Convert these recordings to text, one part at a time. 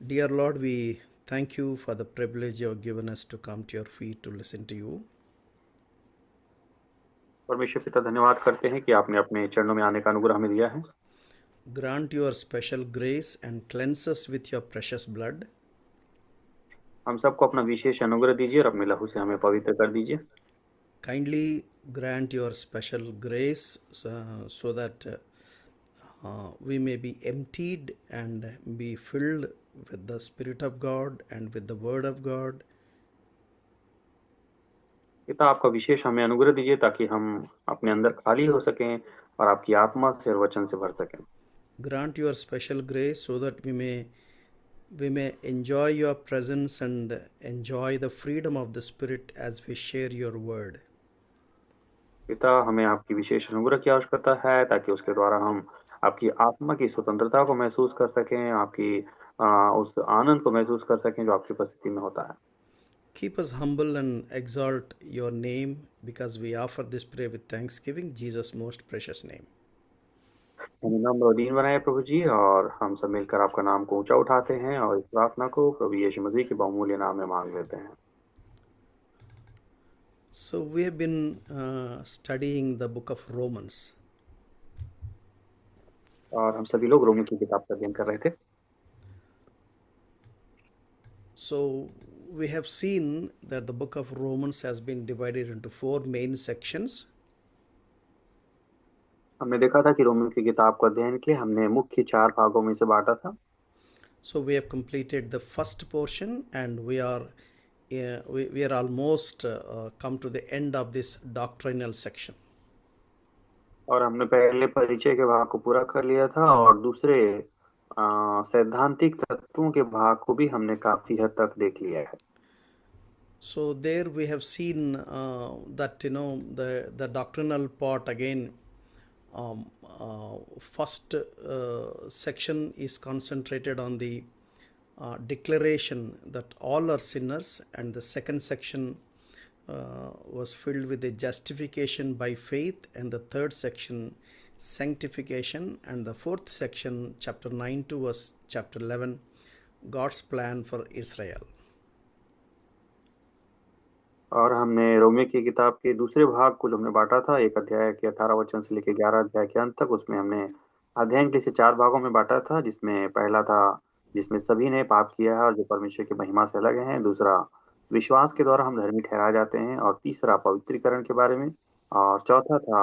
Dear Lord, we thank you for the privilege you have given us to come to your feet to listen to you. परमेश्वर पिता धन्यवाद करते हैं कि आपने अपने चरणों में आने का अनुग्रह हमें दिया है। Grant your special grace and cleanse us with your precious blood. हम सबको अपना विशेष अनुग्रह दीजिए और अपने लहू से हमें पवित्र कर दीजिए। Kindly grant your special grace so that we may be emptied and be filled with the Spirit of God and with the Word of God. पिता आपका विशेष हमें अनुग्रह दीजिए ताकि हम अपने अंदर खाली हो सकें और आपकी आत्मा से और वचन से भर सकें। Grant your special grace so that we may enjoy your presence and enjoy the freedom of the Spirit as we share your word. पिता हमें आपकी विशेष अनुग्रह की आवश्यकता है ताकि उसके द्वारा हम आपकी आत्मा की स्वतंत्रता को महसूस कर सकें, आपकी उस आनंद को महसूस कर सकें जो आपकी उपस्थिति में होता है। Keep us humble and exalt your name because we offer this prayer with thanksgiving, Jesus' most precious name. हमें नम्र और दीन बनाए प्रभु जी, और हम सब मिलकर आपका नाम को ऊंचा उठाते हैं और इस प्रार्थना को प्रभु यीशु मसीह के बहुमूल्य नाम में मांग लेते हैं। So, we have been studying the book of Romans. और हम सभी लोग रोमी की किताब का अध्ययन कर रहे थे। So, we have seen that the book of Romans has been divided into four main sections. हमने देखा था कि रोमी की किताब का अध्ययन के हमने मुख्य 4 भागों में से बांटा था। So, we have completed the first portion and we are almost come to the end of this doctrinal section. और हमने पहले परिचय के भाग को पूरा कर लिया था और दूसरे सैद्धांतिक तत्वों के भाग को भी हमने काफी हद तक देख लिया है। So there we have seen that the doctrinal part again. First section is concentrated on the declaration that all are sinners, and the second section was filled with the justification by faith, and the third section sanctification, and the fourth section, chapter 9 to verse chapter 11, God's plan for Israel. और हमने रोमी की किताब के दूसरे भाग को जो हमने बांटा था 1 अध्याय के 18 वचन से लेकर 11 अध्याय के अंत तक, उसमें हमने अध्ययन के इसे 4 भागों में बांटा था, जिसमें पहला था जिसमें सभी ने पाप किया है और जो परमेश्वर की महिमा से अलग हैं, दूसरा विश्वास के द्वारा हम धर्मी ठहराए जाते हैं, और तीसरा पवित्रीकरण के बारे में, और चौथा था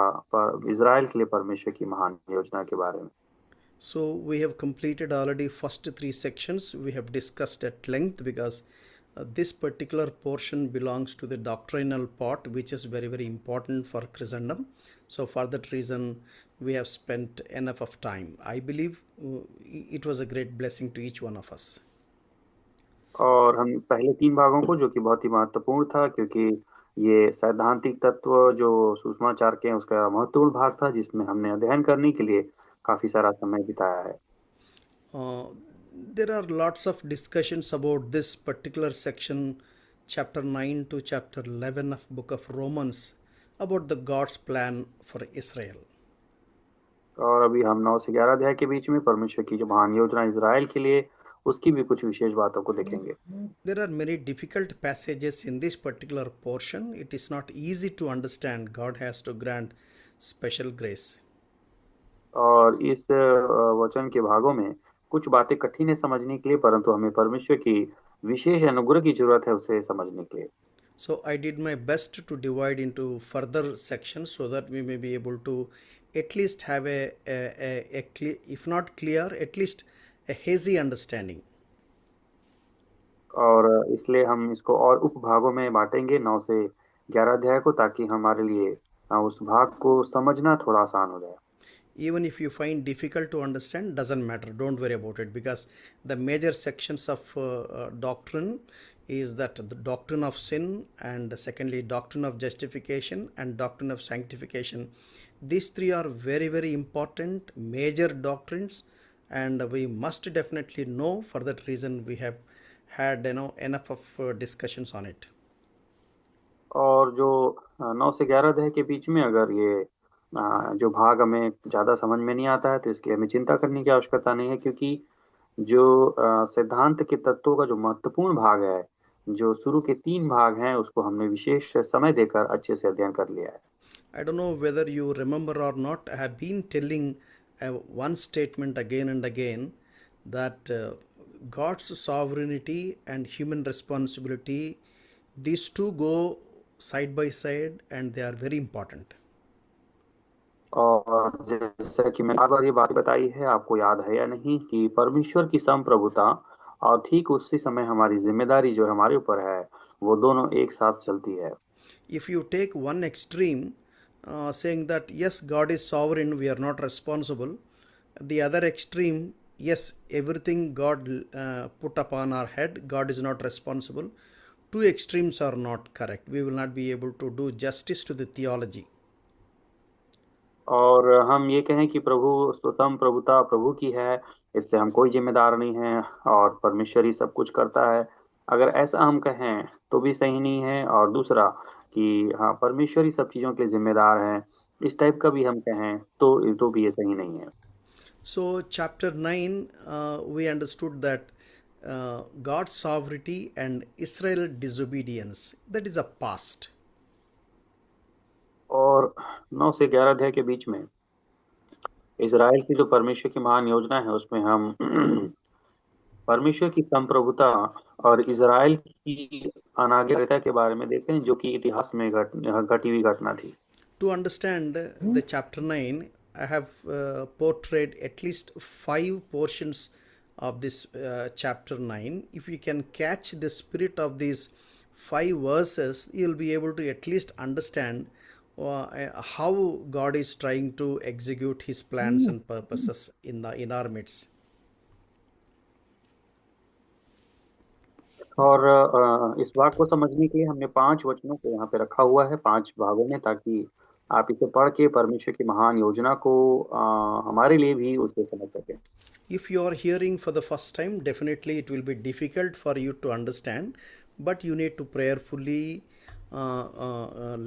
इज़राइल के लिए परमेश्वर की महान योजना के बारे में। So we have completed already first three sections. We have discussed at length because this particular portion belongs to the doctrinal part, which is very, very important for Christendom. So for that reason, we have spent enough of time. I believe it was a great blessing to each one of us. और हम पहले 3 भागों को, जो कि बहुत ही महत्वपूर्ण था क्योंकि ये सैद्धांतिक तत्व जो सुसमाचार के हैं उसका महत्वपूर्ण भाग था, जिसमें हमने अध्ययन करने के लिए काफ़ी सारा समय बिताया है। Uh, there are lots of discussions about this particular section, chapter 9 to chapter 11 of book of Romans, about the God's plan for Israel. और अभी हम 9 से 11 अध्याय के बीच में परमेश्वर की जो महान योजना इज़राइल के लिए, उसकी भी कुछ विशेष बातों को देखेंगे। There are many difficult passages in this particular portion. It is not easy to understand. God has to grant special grace. और इस वचन के भागों में कुछ बातें कठिन है समझने के लिए, परंतु हमें परमेश्वर की विशेष अनुग्रह की ज़रूरत है उसे समझने के लिए। So I did my best to divide into further sections so that we may be able to at least have if not clear, at least a hazy understanding. और इसलिए हम इसको और उपभागों में बाँटेंगे 9 से 11 अध्याय को, ताकि हमारे लिए उस भाग को समझना थोड़ा आसान हो जाए। Even if you find difficult to understand, doesn't matter, don't worry about it, because the major sections of doctrine is that the doctrine of sin, and secondly doctrine of justification and doctrine of sanctification. These three are very, very important major doctrines, and we must definitely know. For that reason we have had enough of discussions on it. और जो 9 से 11 अध्याय के बीच में अगर ये जो भाग हमें ज़्यादा समझ में नहीं आता है, तो इसके लिए हमें चिंता करने की आवश्यकता नहीं है, क्योंकि जो सिद्धांत के तत्वों का जो महत्वपूर्ण भाग है, जो शुरू के 3 भाग हैं, उसको हमने विशेष समय देकर अच्छे से अध्ययन कर लिया है। I don't know whether you remember or not. I have been telling one statement again and again that God's sovereignty and human responsibility, these two go side by side and they are very important. और जैसा कि मैंने बार-बार ये बात बताई है, आपको याद है या नहीं कि परमेश्वर की संप्रभुता और ठीक उसी समय हमारी ज़िम्मेदारी जो हमारे ऊपर है, वो दोनों एक साथ चलती है। If you take one extreme, saying that yes, God is sovereign, we are not responsible, the other extreme, yes, everything God put upon our head, God is not responsible. Two extremes are not correct. We will not be able to do justice to the theology. और हम ये कहें कि प्रभु संप्रभुता प्रभु की है, इसलिए हम कोई ज़िम्मेदार नहीं हैं और परमेश्वर ही सब कुछ करता है। अगर ऐसा हम कहें, तो भी सही नहीं है और दूसरा कि हाँ, परमेश्वर ही सब चीज़ों के लिए ज़िम्मेदार हैं, इस टाइप का भी हम कहें, तो भी ये सही नहीं है। So, chapter 9, we understood that God's sovereignty and Israel disobedience, that is a past. और 9 से 11 अध्याय के बीच में इज़राइल की जो परमेश्वर की महान योजना है, उसमें हम परमेश्वर की संप्रभुता और इज़राइल की अनागरिकता के बारे में देखते हैं, जो कि इतिहास में घटी हुई घटना थी। To understand the chapter 9, I have portrayed at least 5 portions of this chapter 9. If you can catch the spirit of these 5 verses, you'll be able to at least understand how God is trying to execute his plans and purposes in our midst. और इस बात को समझने के लिए हमने 5 वचनों को यहाँ पे रखा हुआ है 5 भागों में, ताकि आप इसे पढ़ के परमेश्वर की महान योजना को हमारे लिए भी उसे समझ सकें। If you are hearing for the first time, definitely it will be difficult for you to understand, but you need to prayerfully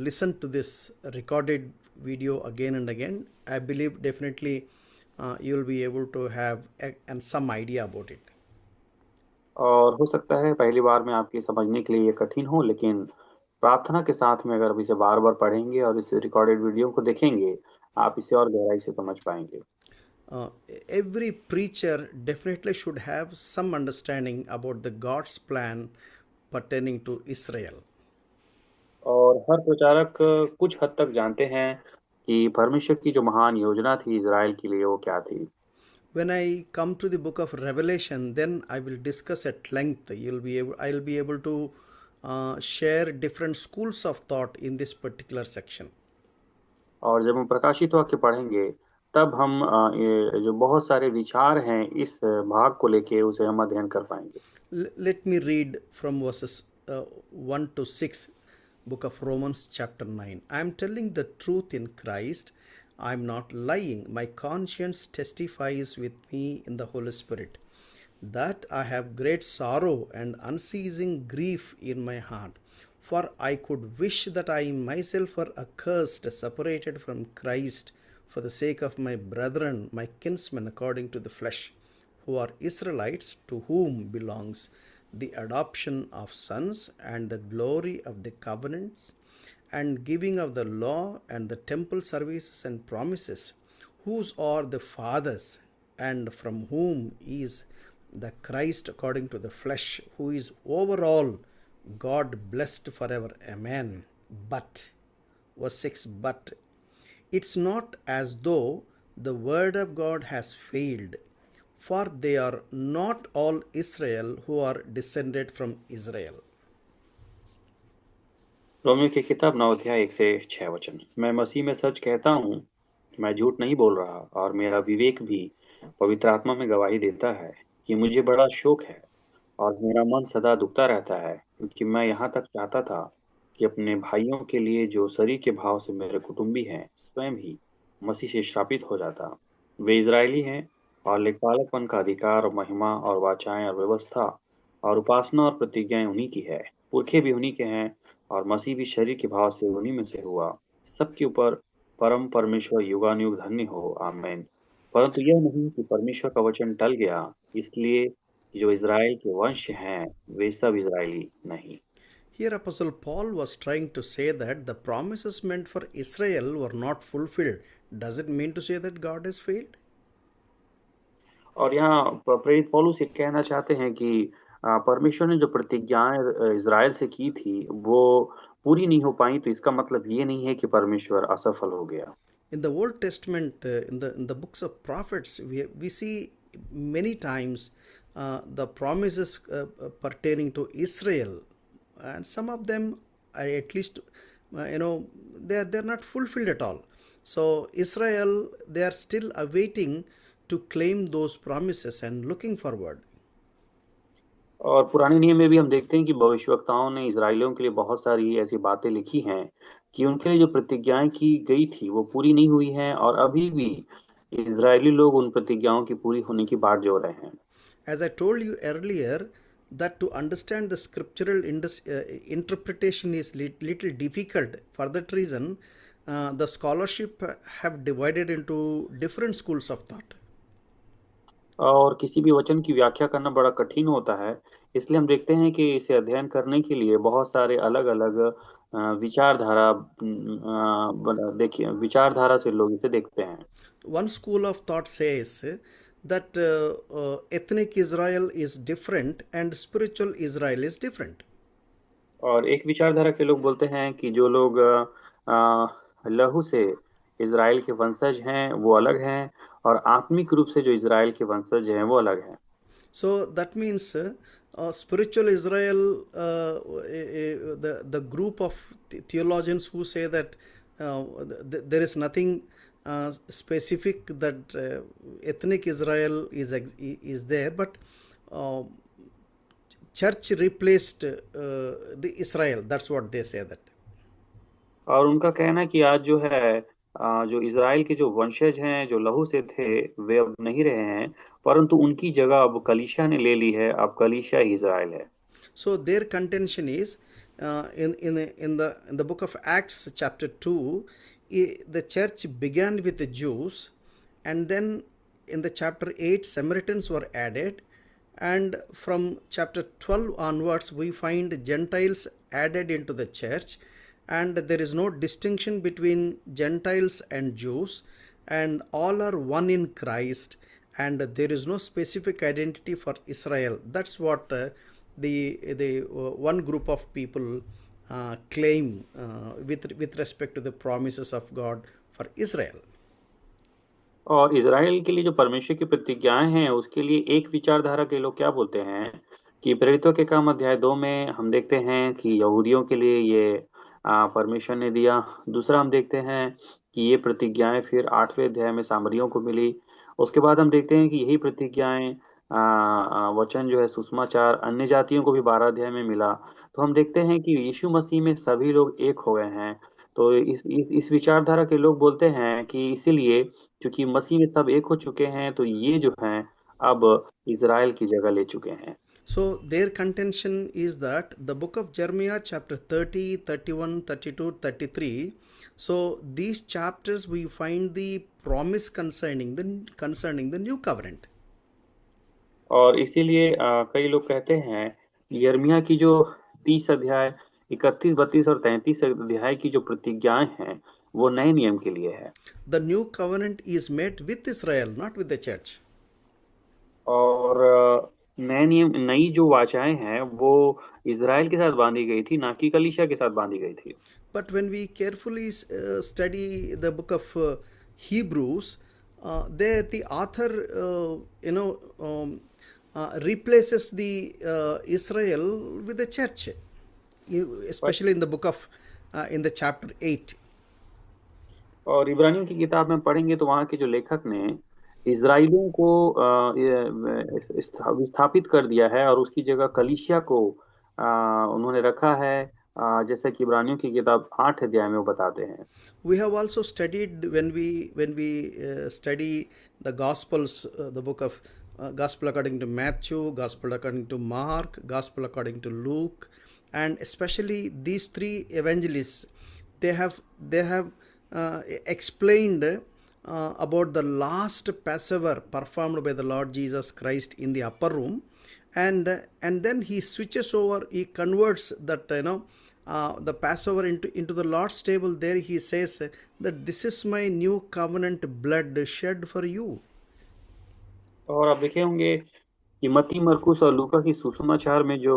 listen to this recorded video again and again. I believe definitely you will be able to have and some idea about it. और हो सकता है पहली बार में आपके समझने के लिए ये कठिन हो, लेकिन प्रार्थना के साथ में अगर आप इसे बार-बार पढ़ेंगे और इस रिकॉर्डेड वीडियो को देखेंगे, आप इसे और गहराई से समझ पाएंगे। Uh, every preacher definitely should have some understanding about the God's plan pertaining to Israel. और हर प्रचारक कुछ हद तक जानते हैं कि परमेश्वर की जो महान योजना थी इज़राइल के लिए, वो क्या थी। When I come to the book of Revelation, then I will discuss at length. I'll be able to share different schools of thought in this particular section. और जब हम प्रकाशित वाक्य पढ़ेंगे, तब हम ये जो बहुत सारे विचार हैं इस भाग को लेके उसे हम अध्ययन कर पाएंगे। Let me read from verses 1 to 6, book of Romans chapter 9. I am telling the truth in Christ. I am not lying. My conscience testifies with me in the Holy Spirit that I have great sorrow and unceasing grief in my heart. For I could wish that I myself were accursed, separated from Christ, for the sake of my brethren, my kinsmen according to the flesh, who are Israelites, to whom belongs the adoption of sons and the glory of the covenants and giving of the law and the temple services and promises, whose are the fathers, and from whom is the Christ according to the flesh, who is over all, God blessed forever. Amen. But, verse 6, but it's not as though the word of God has failed, for they are not all Israel who are descended from Israel. Romeo की किताब 9 अध्याय 1 से 6 वचन। मैं मसीह में सच कहता हूँ, मैं झूठ नहीं बोल रहा, और मेरा विवेक भी पवित्र आत्मा में गवाही देता है कि मुझे बड़ा शोक है और मेरा मन सदा दुखता रहता है, क्योंकि मैं यहाँ तक चाहता था कि अपने भाइयों के लिए जो शरीर के भाव से मेरे कुटुंबी हैं, स्वयं ही मसीह से श्रापित हो जाता। वे इजरायली हैं और लेखपालकपन का अधिकार और महिमा और वाचाएं और व्यवस्था और उपासना और प्रतिज्ञाएं उन्हीं की है। पुरखे भी उन्हीं के हैं और मसीह भी शरीर के भाव से उन्हीं में से हुआ। सबके ऊपर परम परमेश्वर युगानुयुग धन्य हो। आमीन। परंतु यह नहीं कि परमेश्वर का वचन टल गया, इसलिए जो इज़राइल के वंश हैं वे सब इज़राइली नहीं। Here, Apostle Paul was trying to say that the promises meant for Israel were not fulfilled. Does it mean to say that God has failed? और यहाँ प्रेरित पौलुस ये कहना चाहते हैं कि परमेश्वर ने जो प्रतिज्ञाएं इज़राइल से की थी वो पूरी नहीं हो पाई, तो इसका मतलब ये नहीं है कि परमेश्वर असफल हो गया। In the Old Testament, in the books of prophets, we see many times the promises pertaining to Israel, and some of them are at least, they're not fulfilled at all. So Israel, they are still awaiting to claim those promises and looking forward. और पुराने नियम में भी हम देखते हैं कि भविष्यवक्ताओं ने इज़राइलियों के लिए बहुत सारी ऐसी बातें लिखी हैं कि उनके लिए जो प्रतिज्ञाएं की गई थी वो पूरी नहीं हुई हैं, और अभी भी इज़राइली लोग उन प्रतिज्ञाओं की पूरी होने की बाट जोह रहे हैं। As I told you earlier, that to understand the scriptural interpretation is little difficult. For that reason, the scholarship have divided into different schools of thought. और किसी भी वचन की व्याख्या करना बड़ा कठिन होता है, इसलिए हम देखते हैं कि इसे अध्ययन करने के लिए बहुत सारे अलग-अलग विचारधारा देखिए विचारधारा से लोग इसे देखते हैं। One school of thought says that ethnic Israel is different and spiritual Israel is different. और एक विचारधारा के लोग बोलते हैं कि जो लोग लहू से इज़राइल के वंशज हैं वो अलग हैं, और आत्मिक रूप से जो इज़राइल के वंशज हैं वो अलग हैं। So that means spiritual Israel, the group of theologians who say that there is nothing specific that ethnic Israel is there, but uh, church replaced the Israel. That's what they say that. और उनका कहना है कि आज जो है जो Israel के जो वंशज हैं जो लहू से थे वे अब नहीं रहे हैं, परंतु उनकी जगह अब कलीसिया ने ले ली है, अब कलीसिया ही इज़राइल है। So their contention is in the book of Acts chapter 2, the church began with the Jews, and then in the chapter 8 Samaritans were added, and from chapter 12 onwards we find Gentiles added into the church, and there is no distinction between Gentiles and Jews, and all are one in Christ, and there is no specific identity for Israel. That's what the one group of people claim with respect to the promises of God for Israel. और Israel के लिए जो परमेश्वर की प्रतिज्ञाएं हैं उसके लिए एक विचारधारा के लोग क्या बोलते हैं कि प्रेरितों के काम अध्याय 2 में हम देखते हैं कि यहूदियों के लिए ये परमेश्वर ने दिया। दूसरा हम देखते हैं कि ये प्रतिज्ञाएं फिर 8वें अध्याय में सामरियों को मिली। उसके बाद हम देखते हैं कि यही प्रतिज्ञाएं वचन जो है सुसमाचार अन्य जातियों को भी 12 अध्याय में मिला। तो हम देखते हैं कि यीशु मसीह में सभी लोग एक हो गए हैं। तो इस विचारधारा के लोग बोलते हैं कि इसीलिए क्योंकि मसीह में सब एक हो चुके हैं, तो ये जो हैं अब इज़राइल की जगह ले चुके हैं। So their contention is that the book of Jeremiah chapter 30, 31, 32, 33. So these chapters we find the promise concerning the new covenant. और इसीलिए कई लोग कहते हैं यिर्मयाह की जो 30 अध्याय 31, 32 और 33 अध्याय की जो प्रतिज्ञाएं हैं वो नए नियम के लिए है। The new covenant is made with Israel, not with the church. और नए नियम नई जो वाचाएं हैं वो इज़राइल के साथ बांधी गई थी, ना कि कलीसिया के साथ बांधी गई थी। But when we carefully study the book of Hebrews, there the author, replaces the Israel with the church, especially in the book of, in the chapter 8. और इब्रानियों की किताब में पढ़ेंगे तो वहाँ के जो लेखक ने इज़राइलियों को विस्थापित कर दिया है और उसकी जगह कलीसिया को उन्होंने रखा है, जैसा कि इब्रानियों की किताब 8 अध्याय में वो बताते हैं। We have also studied when we study the Gospels, the book of Gospel according to Matthew, Gospel according to Mark, Gospel according to Luke, and especially these three evangelists, they have explained about the last Passover performed by the Lord Jesus Christ in the upper room, and then he switches over. He converts that the Passover into the Lord's table. There he says that this is my new covenant blood shed for you. और आप देखे होंगे कि मत्ती, मरकुस और लूका की सुसमाचार में जो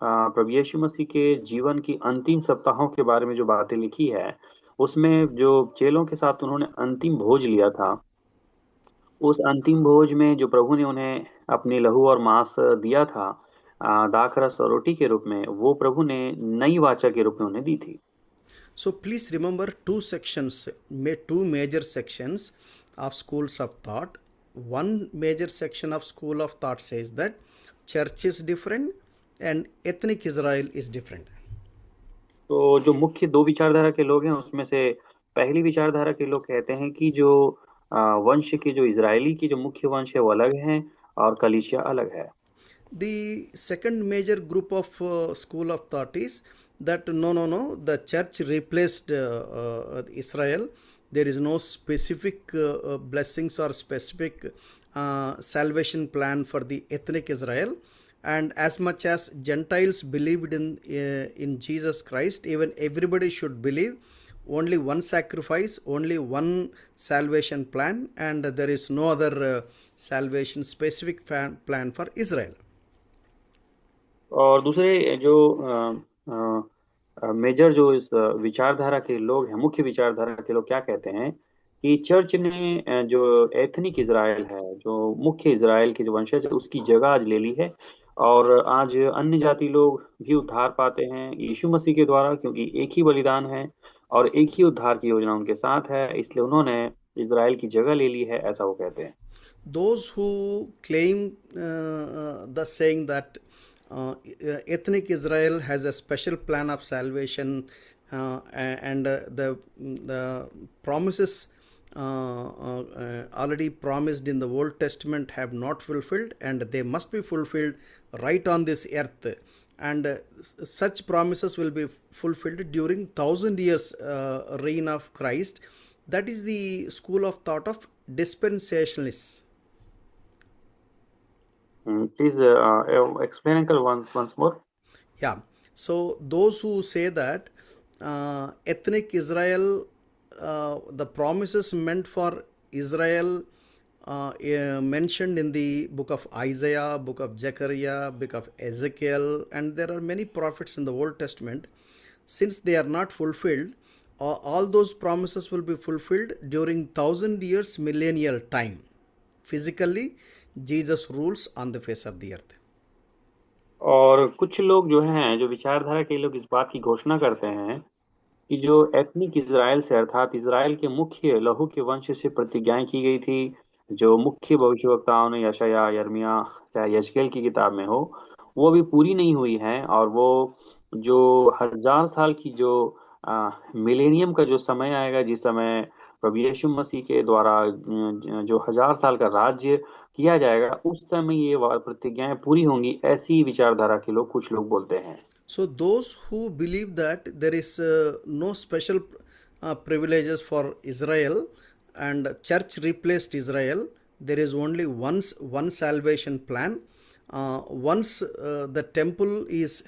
प्रभु यीशु मसीह के जीवन की अंतिम सप्ताहों के बारे में जो बातें लिखी है, उसमें जो चेलों के साथ उन्होंने अंतिम भोज लिया था, उस अंतिम भोज में जो प्रभु ने उन्हें अपनी लहू और मांस दिया था, दाखरस और रोटी के रूप में, वो प्रभु ने नई वाचा के रूप में उन्हें दी थी। So please remember two major sections of schools of thought. One major section of school of thought says that church is different and ethnic Israel is different. तो जो मुख्य दो विचारधारा के लोग हैं, उसमें से पहली विचारधारा के लोग कहते हैं कि जो वंश के जो इजरायली की जो मुख्य वंश है वो अलग हैं और कलीसिया अलग है। The second major group of school of thought is that no, the church replaced Israel. There is no specific blessings or specific salvation plan for the ethnic Israel. And as much as Gentiles believed in Jesus Christ, even everybody should believe. Only one sacrifice, only one salvation plan, and there is no other salvation specific plan for Israel. और दूसरे जो major जो इस विचारधारा के लोग हैं, मुख्य विचारधारा के लोग क्या कहते हैं कि चर्च ने जो एथनिक इजराइल है, जो मुख्य इजराइल के जो वंशज है, उसकी जगह आज ले ली है और आज अन्य जाति लोग भी उद्धार पाते हैं यीशु मसीह के द्वारा, क्योंकि एक ही बलिदान है और एक ही उद्धार की योजना उनके साथ है, इसलिए उन्होंने इजराइल की जगह ले ली है, ऐसा वो कहते हैं। Those who claim the saying that ethnic Israel has a special plan of salvation and the promises already promised in the Old Testament have not fulfilled, and they must be fulfilled right on this earth. And such promises will be fulfilled during 1,000 years reign of Christ. That is the school of thought of dispensationalists. Please explain, Uncle, once more. Yeah. So those who say that ethnic Israel, the promises meant for Israel mentioned in the book of Isaiah, book of Zechariah, book of Ezekiel, and there are many prophets in the Old Testament. Since they are not fulfilled, all those promises will be fulfilled during 1,000 years millennial time. Physically, Jesus rules on the face of the earth. और कुछ लोग जो हैं, जो विचारधारा के लोग, इस बात की घोषणा करते हैं कि जो एथनिक इजराइल से, अर्थात इजराइल के मुख्य लहू के वंश से प्रतिज्ञाएं की गई थी, जो मुख्य भविष्यवक्ताओं ने यशायाह, यिर्मयाह या यजकेल की किताब में हो, वो अभी पूरी नहीं हुई है। और वो जो 1000 साल की जो मिलेनियम का जो समय आएगा, जिस समय प्रभु यीशु मसीह के द्वारा जो 1000 साल का राज्य किया जाएगा, उस समय ये प्रतिज्ञाएं पूरी होंगी, ऐसी विचारधारा के लोग, कुछ लोग बोलते हैं। So those who believe that there is no special privileges for Israel and church replaced Israel, there is only one salvation plan. Once the temple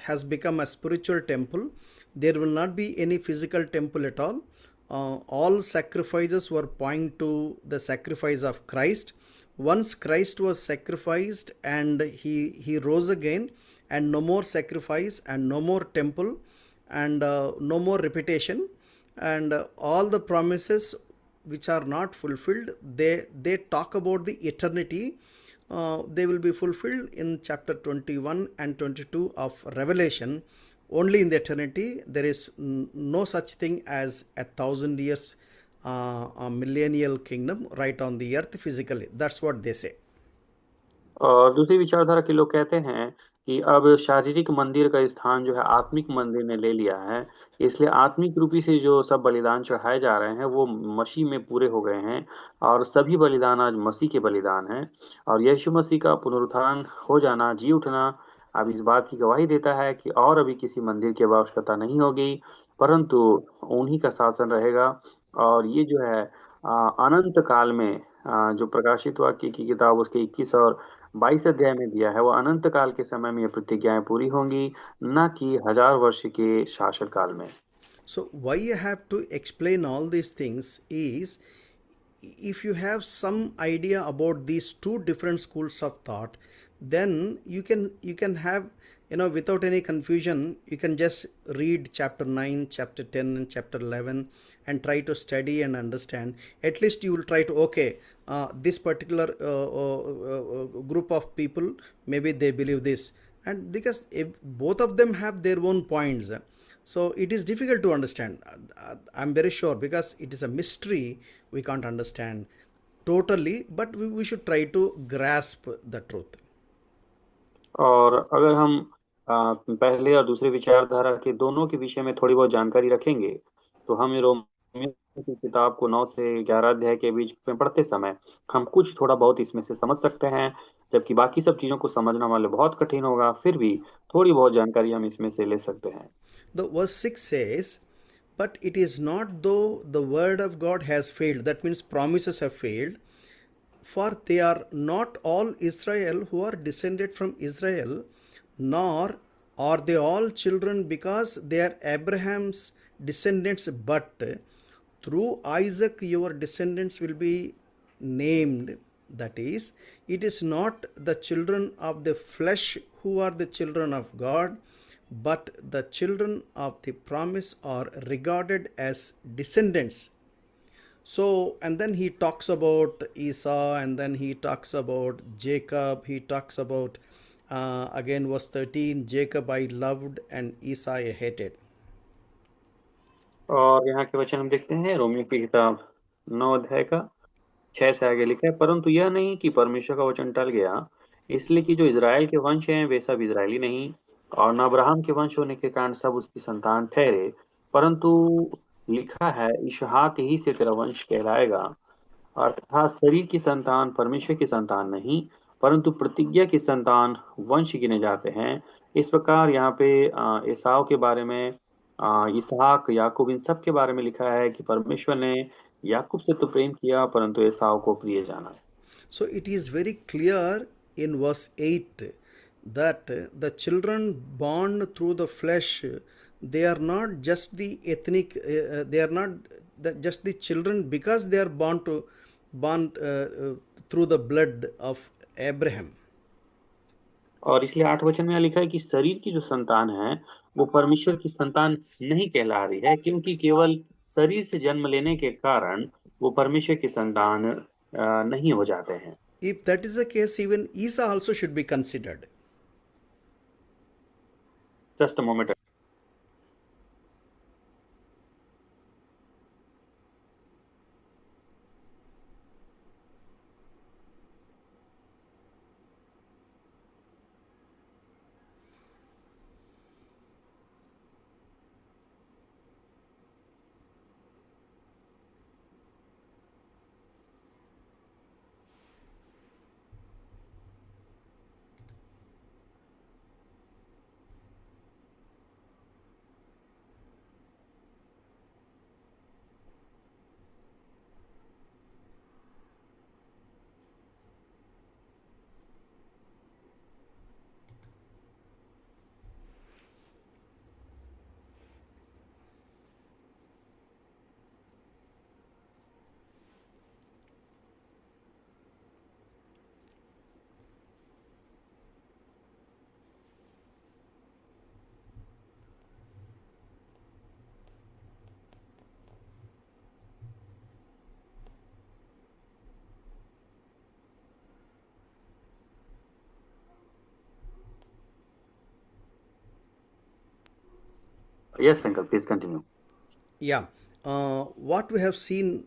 has become a spiritual temple, there will not be any physical temple at all. All sacrifices were pointing to the sacrifice of Christ. Once Christ was sacrificed and he rose again, and no more sacrifice and no more temple and no more repetition, and all the promises which are not fulfilled, they talk about the eternity. They will be fulfilled in chapter 21 and 22 of Revelation. Only in the eternity. There is no such thing as 1,000 years a millennial kingdom right on the earth physically. That's what they say. और दूसरी विचारधारा के लोग कहते हैं कि अब शारीरिक मंदिर का स्थान जो है आत्मिक मंदिर ने ले लिया है, इसलिए आत्मिक रूपी से जो सब बलिदान चढ़ाए जा रहे हैं वो मसीह में पूरे हो गए हैं, और सभी बलिदान आज मसीह के बलिदान हैं। और यीशु मसीह का पुनरुत्थान हो जाना, जी उठना, अब इस बात की गवाही देता है कि और अभी किसी मंदिर की आवश्यकता नहीं होगी, परंतु उन्हीं का शासन रहेगा। और ये जो है अनंत काल में जो प्रकाशित वाक्य की किताब उसके 21 और 22 अध्याय में दिया है, वो अनंत काल के समय में ये प्रतिज्ञाएं पूरी होंगी, न कि 1000 वर्ष के शासन काल में। So why you have to explain all these things is, if you have some idea about these two different schools of thought, then you can have, without any confusion, you can just read chapter 9, chapter 10, and chapter 11, and try to study and understand. At least you will try to, okay, this particular group of people, maybe they believe this, and because if both of them have their own points, so it is difficult to understand. I'm very sure, because it is a mystery, we can't understand totally, but we should try to grasp the truth. और अगर हम पहले और दूसरे विचारधारा के दोनों के विषय में थोड़ी बहुत जानकारी रखेंगे, तो हम ये रोमियो की किताब को 9 से 11 अध्याय के बीच में पढ़ते समय हम कुछ थोड़ा बहुत इसमें से समझ सकते हैं, जबकि बाकी सब चीजों को समझना हमारे लिए बहुत कठिन होगा। फिर भी थोड़ी बहुत जानकारी हम इसमें से ले सकते हैं। The verse 6 says, but it is not though the word of God has failed, that means promises have failed, for they are not all Israel who are descended from Israel, nor are they all children because they are Abraham's descendants, but through Isaac your descendants will be named. That is, it is not the children of the flesh who are the children of God, but the children of the promise are regarded as descendants. So, and then he talks about Esau, and then he talks about Jacob, he talks about, again, verse 13, Jacob I loved and Esau I hated. और यहाँ के वचन हम देखते हैं, Romeo की किताब 9 अध्याय का 6 से आगे लिखा है, परंतु यह नहीं कि परमेश्वर का वचन टल गया, इसलिए कि जो इज़राइल के वंश हैं वे सब इज़राइली नहीं, और न अब्राहम के वंश होने के कारण सब उसकी संतान ठहरे, परंतु लिखा है इसहाक ही से तेरा वंश कहलाएगा। अर्थात शरीर की संतान परमेश्वर की संतान नहीं, परंतु प्रतिज्ञा की संतान वंश गिने जाते हैं। इस प्रकार यहाँ पे एसाव के बारे में, इसहाक, याकूब, इन सब के बारे में लिखा है कि परमेश्वर ने याकूब से तो प्रेम किया, परंतु एसाव को प्रिय जाना। So it is very clear in verse 8 that the children born through the flesh, they are not just the ethnic, they are not just the children because they are born through the blood of Abraham. और इसलिए 8 वचन में यहाँ लिखा है कि शरीर की जो संतान है वो परमेश्वर की संतान नहीं कहला रही है, क्योंकि केवल शरीर से जन्म लेने के कारण वो परमेश्वर की संतान नहीं हो जाते हैं। If that is the case, even Esau also should be considered. Just a moment. Yes, uncle, please continue. Yeah, what we have seen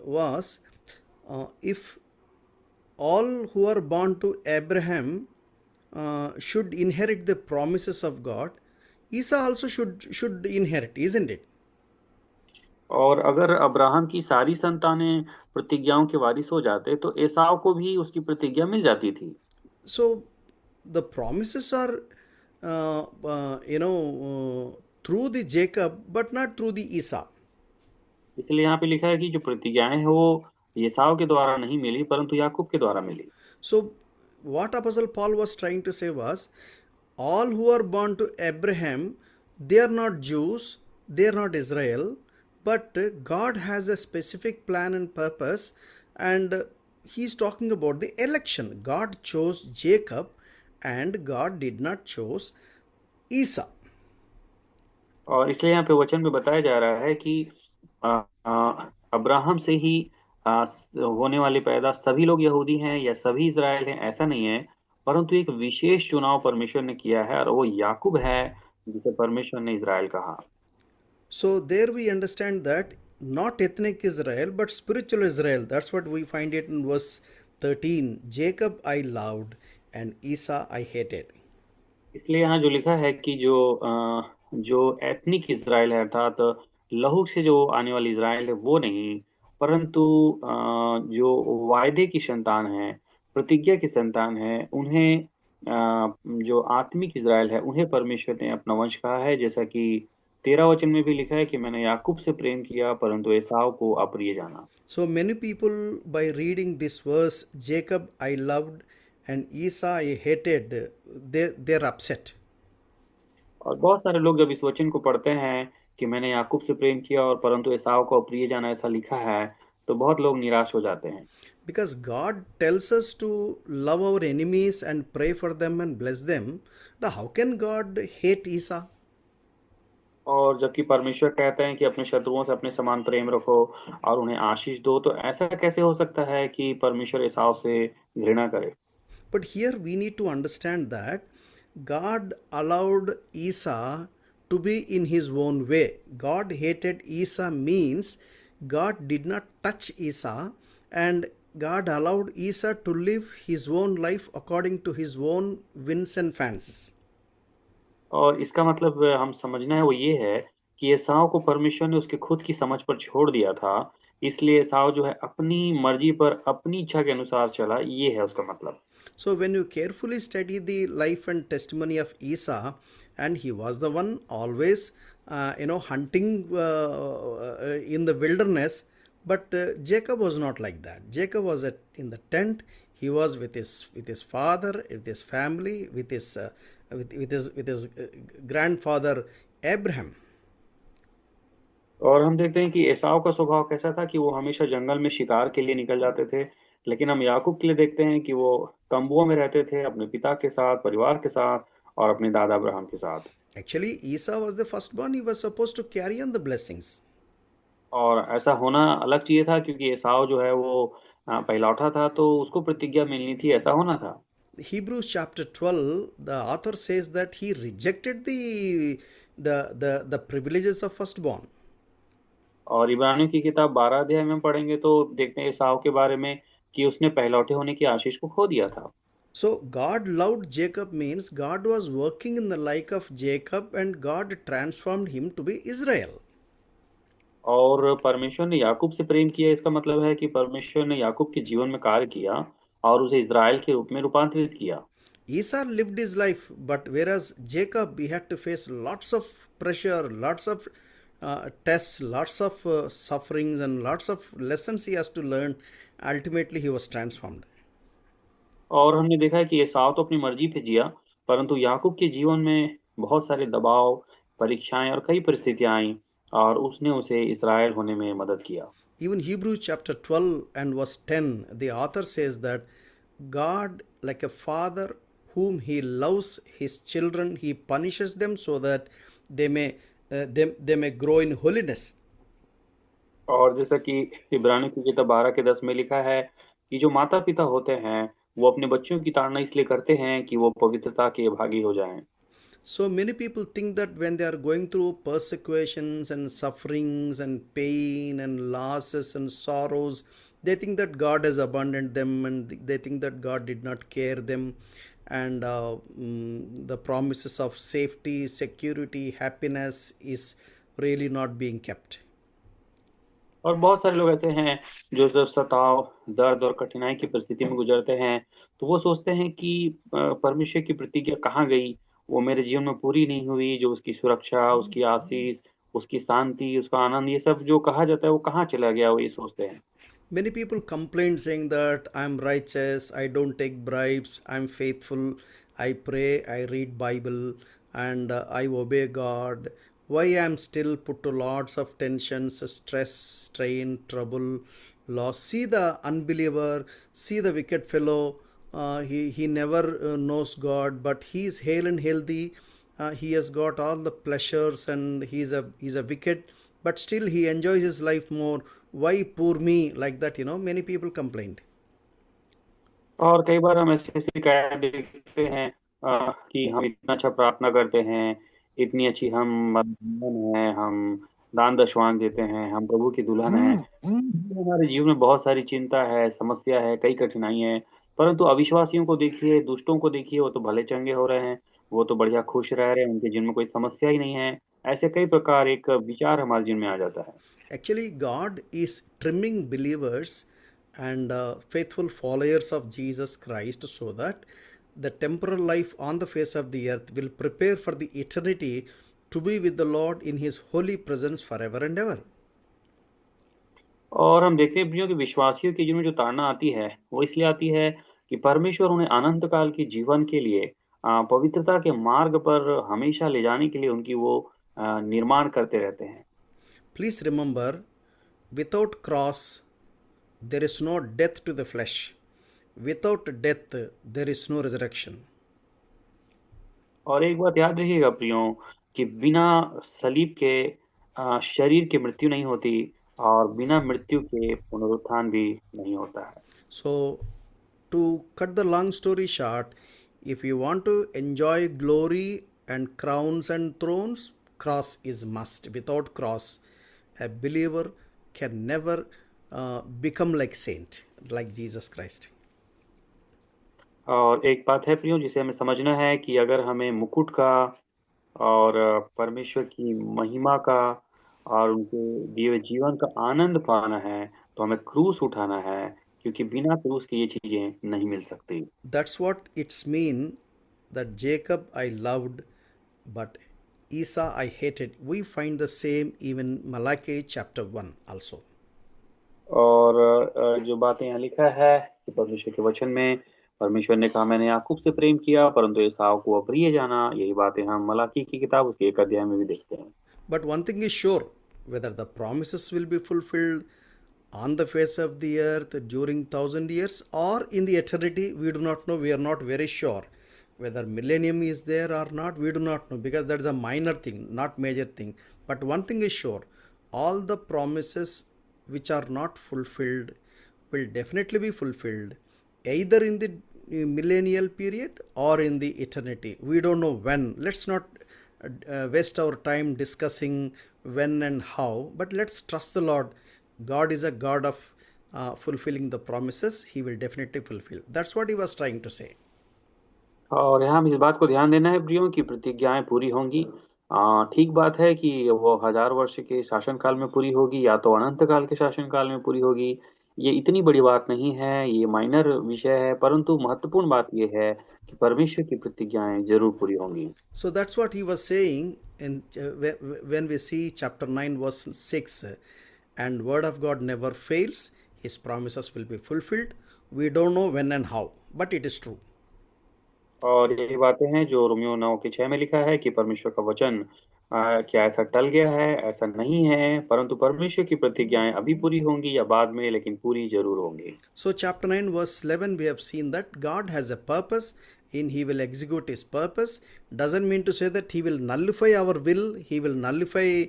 was, if all who are born to Abraham should inherit the promises of God, Esau also should inherit, isn't it? और अगर Abraham की सारी संतानें प्रतिज्ञाओं के वारिस हो जाते तो एसाव को भी उसकी प्रतिज्ञा मिल जाती थी। So the promises are, through the Jacob, but not through the Esau. इसलिए यहाँ पे लिखा है कि जो प्रतिज्ञाएं हैं वो एसाव के द्वारा नहीं मिली परंतु याकूब के द्वारा मिली। So, what Apostle Paul was trying to say was, all who are born to Abraham, they are not Jews, they are not Israel, but God has a specific plan and purpose, and he's talking about the election. God chose Jacob, and God did not choose Esau. और इसलिए यहाँ पे वचन में बताया जा रहा है कि अब्राहम से ही होने वाले पैदा सभी लोग यहूदी हैं या सभी इज़राइल हैं, ऐसा नहीं है। परंतु एक विशेष चुनाव परमेश्वर ने किया है और वो याकूब है जिसे परमेश्वर ने इज़राइल कहा। So there we understand that not ethnic Israel but spiritual Israel. That's what we find it in verse 13. Jacob I loved and Esau I hated. इसलिए यहाँ जो लिखा है कि जो एथनिक इज़राइल है अर्थात लहू से जो आने वाली इज़राइल है वो नहीं, परंतु जो वायदे की संतान है, प्रतिज्ञा की संतान है, उन्हें जो आत्मिक इज़राइल है उन्हें परमेश्वर ने अपना वंश कहा है, जैसा कि 13 वचन में भी लिखा है कि मैंने याकूब से प्रेम किया परंतु एसाव को अप्रिय जाना। So many people, by reading this verse, Jacob I loved and Esau I hated, they're upset. और बहुत सारे लोग जब इस वचन को पढ़ते हैं कि मैंने याकूब से प्रेम किया और परंतु एसाव को अप्रिय जाना ऐसा लिखा है, तो बहुत लोग निराश हो जाते हैं। Because God tells us to love our enemies and pray for them and bless them. Now, how can God hate Esau? और जबकि परमेश्वर कहते हैं कि अपने शत्रुओं से अपने समान प्रेम रखो और उन्हें आशीष दो, तो ऐसा कैसे हो सकता है कि परमेश्वर एसाव से घृणा करे? But here we need to understand that God allowed Esau to be in his own way. God hated Esau means God did not touch Esau, and God allowed Esau to live his own life according to his own whims and fancies. और इसका मतलब हम समझना है वो ये है कि एसाव को परमेश्वर ने उसके खुद की समझ पर छोड़ दिया था, इसलिए एसाव जो है अपनी मर्जी पर अपनी इच्छा के अनुसार चला, ये है उसका मतलब। So, when you carefully study the life and testimony of Esau, and he was the one always, hunting in the wilderness, but Jacob was not like that. Jacob was in the tent. He was with his father, with his family, with his grandfather Abraham. और हम देखते हैं कि एसाव का स्वभाव कैसा था कि वो हमेशा जंगल में शिकार के लिए निकल जाते थे, लेकिन हम याकूब के लिए देखते हैं कि वो तंबुओं में रहते थे अपने पिता के साथ, परिवार के साथ और अपने दादा अब्राहम के साथ। Actually, Esau was the firstborn. He was supposed to carry on the blessings. और ऐसा होना अलग चाहिए था क्योंकि एसाव जो है वो पहलौठा था, तो उसको प्रतिज्ञा मिलनी थी, ऐसा होना था। Hebrews chapter 12, the author says that he rejected the privileges of firstborn. और इब्रानियों की किताब 12 अध्याय में पढ़ेंगे तो देखते हैं एसाव के बारे में कि उसने पहलौठे होने की आशीष को खो दिया था। So God loved Jacob means God was working in the like of Jacob and God transformed him to be Israel. और परमेश्वर ने याकूब से प्रेम किया, इसका मतलब है कि परमेश्वर ने याकूब के जीवन में कार्य किया और उसे इज़राइल के रूप में रूपांतरित किया। Esau lived his life, but whereas Jacob, he had to face lots of pressure, lots of tests, lots of sufferings, and lots of lessons he has to learn. Ultimately, he was transformed. और हमने देखा है कि एसाव तो अपनी मर्जी पे जिया, परंतु याकूब के जीवन में बहुत सारे दबाव, परीक्षाएं और कई परिस्थितियां आई और उसने उसे इज़राइल होने में मदद किया। Even Hebrews chapter 12 and verse 10, the author says that God, like a father whom he loves his children, he punishes them so that they may grow in holiness. और जैसा कि इब्रानियों की किताब 12 के 10 में लिखा है कि जो माता पिता होते हैं वो अपने बच्चों की ताड़ना इसलिए करते हैं कि वो पवित्रता के भागी हो जाएं। So many people think that when they are going through persecutions and sufferings and pain and losses and sorrows, they think that God has abandoned them and they think that God did not care them, and the promises of safety, security, happiness is really not being kept. और बहुत सारे लोग ऐसे हैं जो जब सताव, दर्द और कठिनाई की परिस्थिति में गुजरते हैं तो वो सोचते हैं कि परमेश्वर की प्रतिज्ञा कहाँ गई, वो मेरे जीवन में पूरी नहीं हुई, जो उसकी सुरक्षा, उसकी आशीष, उसकी शांति, उसका आनंद, ये सब जो कहा जाता है वो कहाँ चला गया, वो ये सोचते हैं। Many people complain saying that I'm righteous, I don't take bribes, I'm faithful, I pray, I read Bible, and I obey God. Why I'm still put to lots of tensions, stress, strain, trouble, loss. See the unbeliever, see the wicked fellow. He never knows God, but he is hale and healthy. He has got all the pleasures, and he's a wicked, but still he enjoys his life more. Why poor me, like that, many people complained. और कई बार हम ऐसी शिकायत देखते हैं कि हम इतना अच्छा प्रार्थना करते हैं, इतनी अच्छी हम दुल्हन है, हम दान दशवान देते हैं, हम प्रभु की दुल्हन है। हमारे जीवन में बहुत सारी चिंता है, समस्या है, कई कठिनाई है, परंतु अविश्वासियों को देखिए, दुष्टों को देखिए, वो तो भले चंगे हो रहे हैं, वो तो बढ़िया खुश रह रहे हैं, उनके जीवन में कोई समस्या ही नहीं है। ऐसे कई प्रकार एक विचार हमारे जीवन में आ जाता है। Actually, God is trimming believers and faithful followers of Jesus Christ so that the temporal life on the face of the earth will prepare for the eternity to be with the Lord in His holy presence forever and ever. और हम देखते हैं प्रियो कि विश्वासियों के जीवन में जो ताड़ना आती है, वो इसलिए आती है कि परमेश्वर उन्हें अनंत काल के जीवन के लिए पवित्रता के मार्ग पर हमेशा ले जाने के लिए उनकी वो निर्माण करते रहते हैं। Please remember, without cross, there is no death to the flesh. Without death, there is no resurrection. और एक बात याद रखिएगा प्रियो कि बिना सलीब के शरीर की मृत्यु नहीं होती और बिना मृत्यु के पुनरुत्थान भी नहीं होता है। So, to cut the long story short, if you want to enjoy glory and crowns and thrones, cross is must. Without cross, a believer can never become like saint, like Jesus Christ. और एक बात है प्रियो जिसे हमें समझना है कि अगर हमें मुकुट का और परमेश्वर की महिमा का और उनके दिए हुए जीवन का आनंद पाना है, तो हमें क्रूस उठाना है, क्योंकि बिना क्रूस के ये चीजें नहीं मिल सकती। That's what it's mean that Jacob I loved, but Esau I hated. We find the same even Malachi chapter 1 also. और जो बातें यहाँ लिखा है कि परमेश्वर के वचन में परमेश्वर ने कहा मैंने याकूब से प्रेम किया परंतु एसाव को अप्रिय जाना, यही बातें हम मलाकी की किताब उसके 1 अध्याय में भी देखते हैं। But one thing is sure, whether the promises will be fulfilled on the face of the earth during 1,000 years or in the eternity, we do not know. We are not very sure. Whether millennium is there or not, we do not know, because that is a minor thing, not major thing. But one thing is sure, all the promises which are not fulfilled will definitely be fulfilled, either in the millennial period or in the eternity. We don't know when. Let's not waste our time discussing when and how, but let's trust the Lord. God is a God of fulfilling the promises. He will definitely fulfill. That's what he was trying to say. और यहाँ हम इस बात को ध्यान देना है प्रियो की प्रतिज्ञाएं पूरी होंगी। ठीक बात है कि वो 1000 वर्ष के शासनकाल में पूरी होगी या तो अनंत काल के शासनकाल में पूरी होगी। ये इतनी बड़ी बात नहीं है, ये माइनर विषय है, परंतु महत्वपूर्ण बात ये है कि परमेश्वर की प्रतिज्ञाएं जरूर पूरी होंगी। So that's what he was saying in when we see chapter 9 verse 6, and word of God never fails, his promises will be fulfilled. We don't know when and how, but it is true. और यही बातें हैं जो Romeo 9 के 6 में लिखा है कि परमेश्वर का वचन क्या ऐसा टल गया है? ऐसा नहीं है, परंतु परमेश्वर की प्रतिज्ञाएं अभी पूरी होंगी या बाद में, लेकिन पूरी जरूर होंगी। So chapter 9 verse 11, we have seen that God has a purpose and he will execute his purpose. Doesn't mean to say that he will nullify our will, he will nullify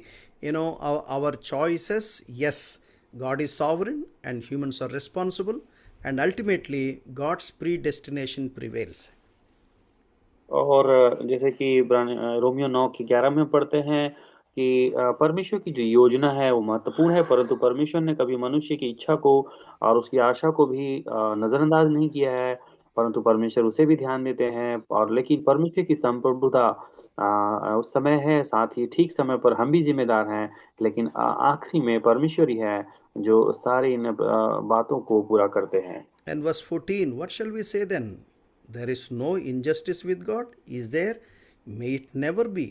our choices. Yes, God is sovereign and humans are responsible, and ultimately God's predestination prevails. और जैसे कि Romeo 9 के 11 में पढ़ते हैं कि परमेश्वर की जो योजना है वो महत्वपूर्ण है, परंतु परमेश्वर ने कभी मनुष्य की इच्छा को और उसकी आशा को भी नजरअंदाज नहीं किया है, परंतु परमेश्वर उसे भी ध्यान देते हैं। और लेकिन परमेश्वर की संप्रभुता उस समय है, साथ ही ठीक समय पर हम भी जिम्मेदार हैं, लेकिन आखिरी में परमेश्वर ही है जो सारी इन बातों को पूरा करते हैं। And verse 14, what shall we say then? There is no injustice with God. Is there? May it never be.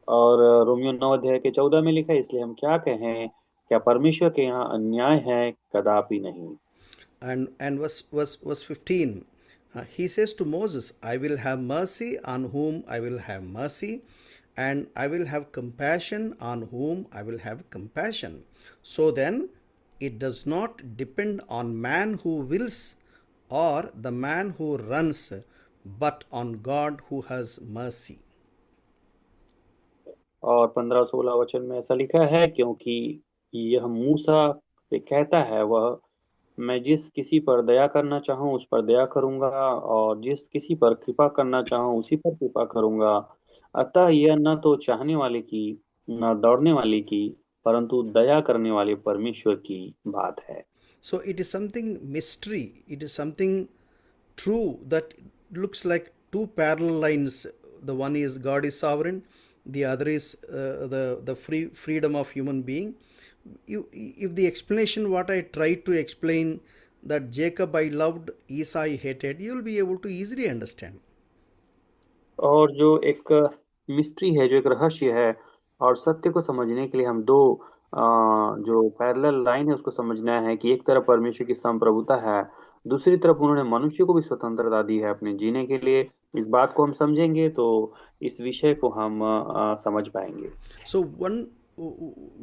और रोमियो 9 अध्याय के 14 में लिखा है, इसलिए हम क्या कहें, क्या परमेश्वर के यहाँ अन्याय है? कदापि नहीं। And verse 15, he says to Moses, I will have mercy on whom I will have mercy, and I will have compassion on whom I will have compassion. So then, it does not depend on man who wills or the man who runs, but on God who has mercy. और 15-16 वचन में ऐसा लिखा है, क्योंकि यह मूसा से कहता है, वह मैं जिस किसी पर दया करना चाहूँ उस पर दया करूंगा, और जिस किसी पर कृपा करना चाहूँ उसी पर कृपा करूंगा। अतः यह न तो चाहने वाले की, न दौड़ने वाले की, परंतु दया करने वाले परमेश्वर की बात है। So it is something mystery, it is something true that looks like two parallel lines. The one is God is sovereign, the other is the freedom of human being. If the explanation what I tried to explain, that Jacob I loved, Esau I hated, you will be able to easily understand. और जो एक mystery है, जो एक रहस्य है, और सत्य को समझने के लिए हम दो जो पैरेलल लाइन है उसको समझना है, कि एक तरफ परमेश्वर की संप्रभुता है, दूसरी तरफ उन्होंने मनुष्य को भी स्वतंत्रता दी है अपने जीने के लिए। इस बात को हम समझेंगे तो इस विषय को हम समझ पाएंगे। So one,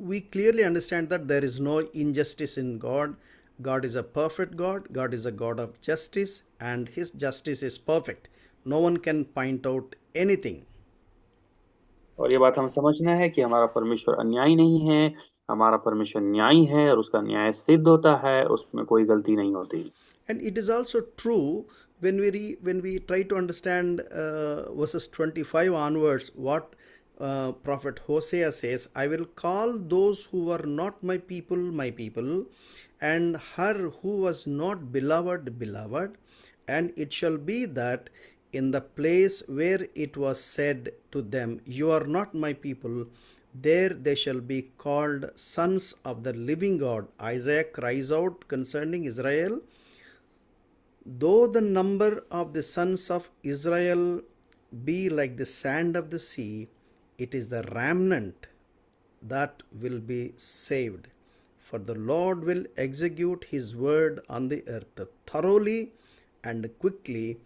we clearly understand that there is no injustice in God. God is a perfect God. God is a God of justice, and His justice is perfect. No one can point out anything. और ये बात हम समझना है कि हमारा परमेश्वर अन्यायी नहीं है, हमारा परमेश्वर न्यायी है, और उसका न्याय सिद्ध होता है, उसमें कोई गलती नहीं होती। And it is also true when when we try to understand verses 25 onwards what prophet Hosea says, I will call those who were not my people, and her who was not beloved, beloved. And it shall be that in the place where it was said to them, you are not my people, there they shall be called sons of the living God. Isaiah cries out concerning Israel, though the number of the sons of Israel be like the sand of the sea, it is the remnant that will be saved. For the Lord will execute his word on the earth thoroughly and quickly,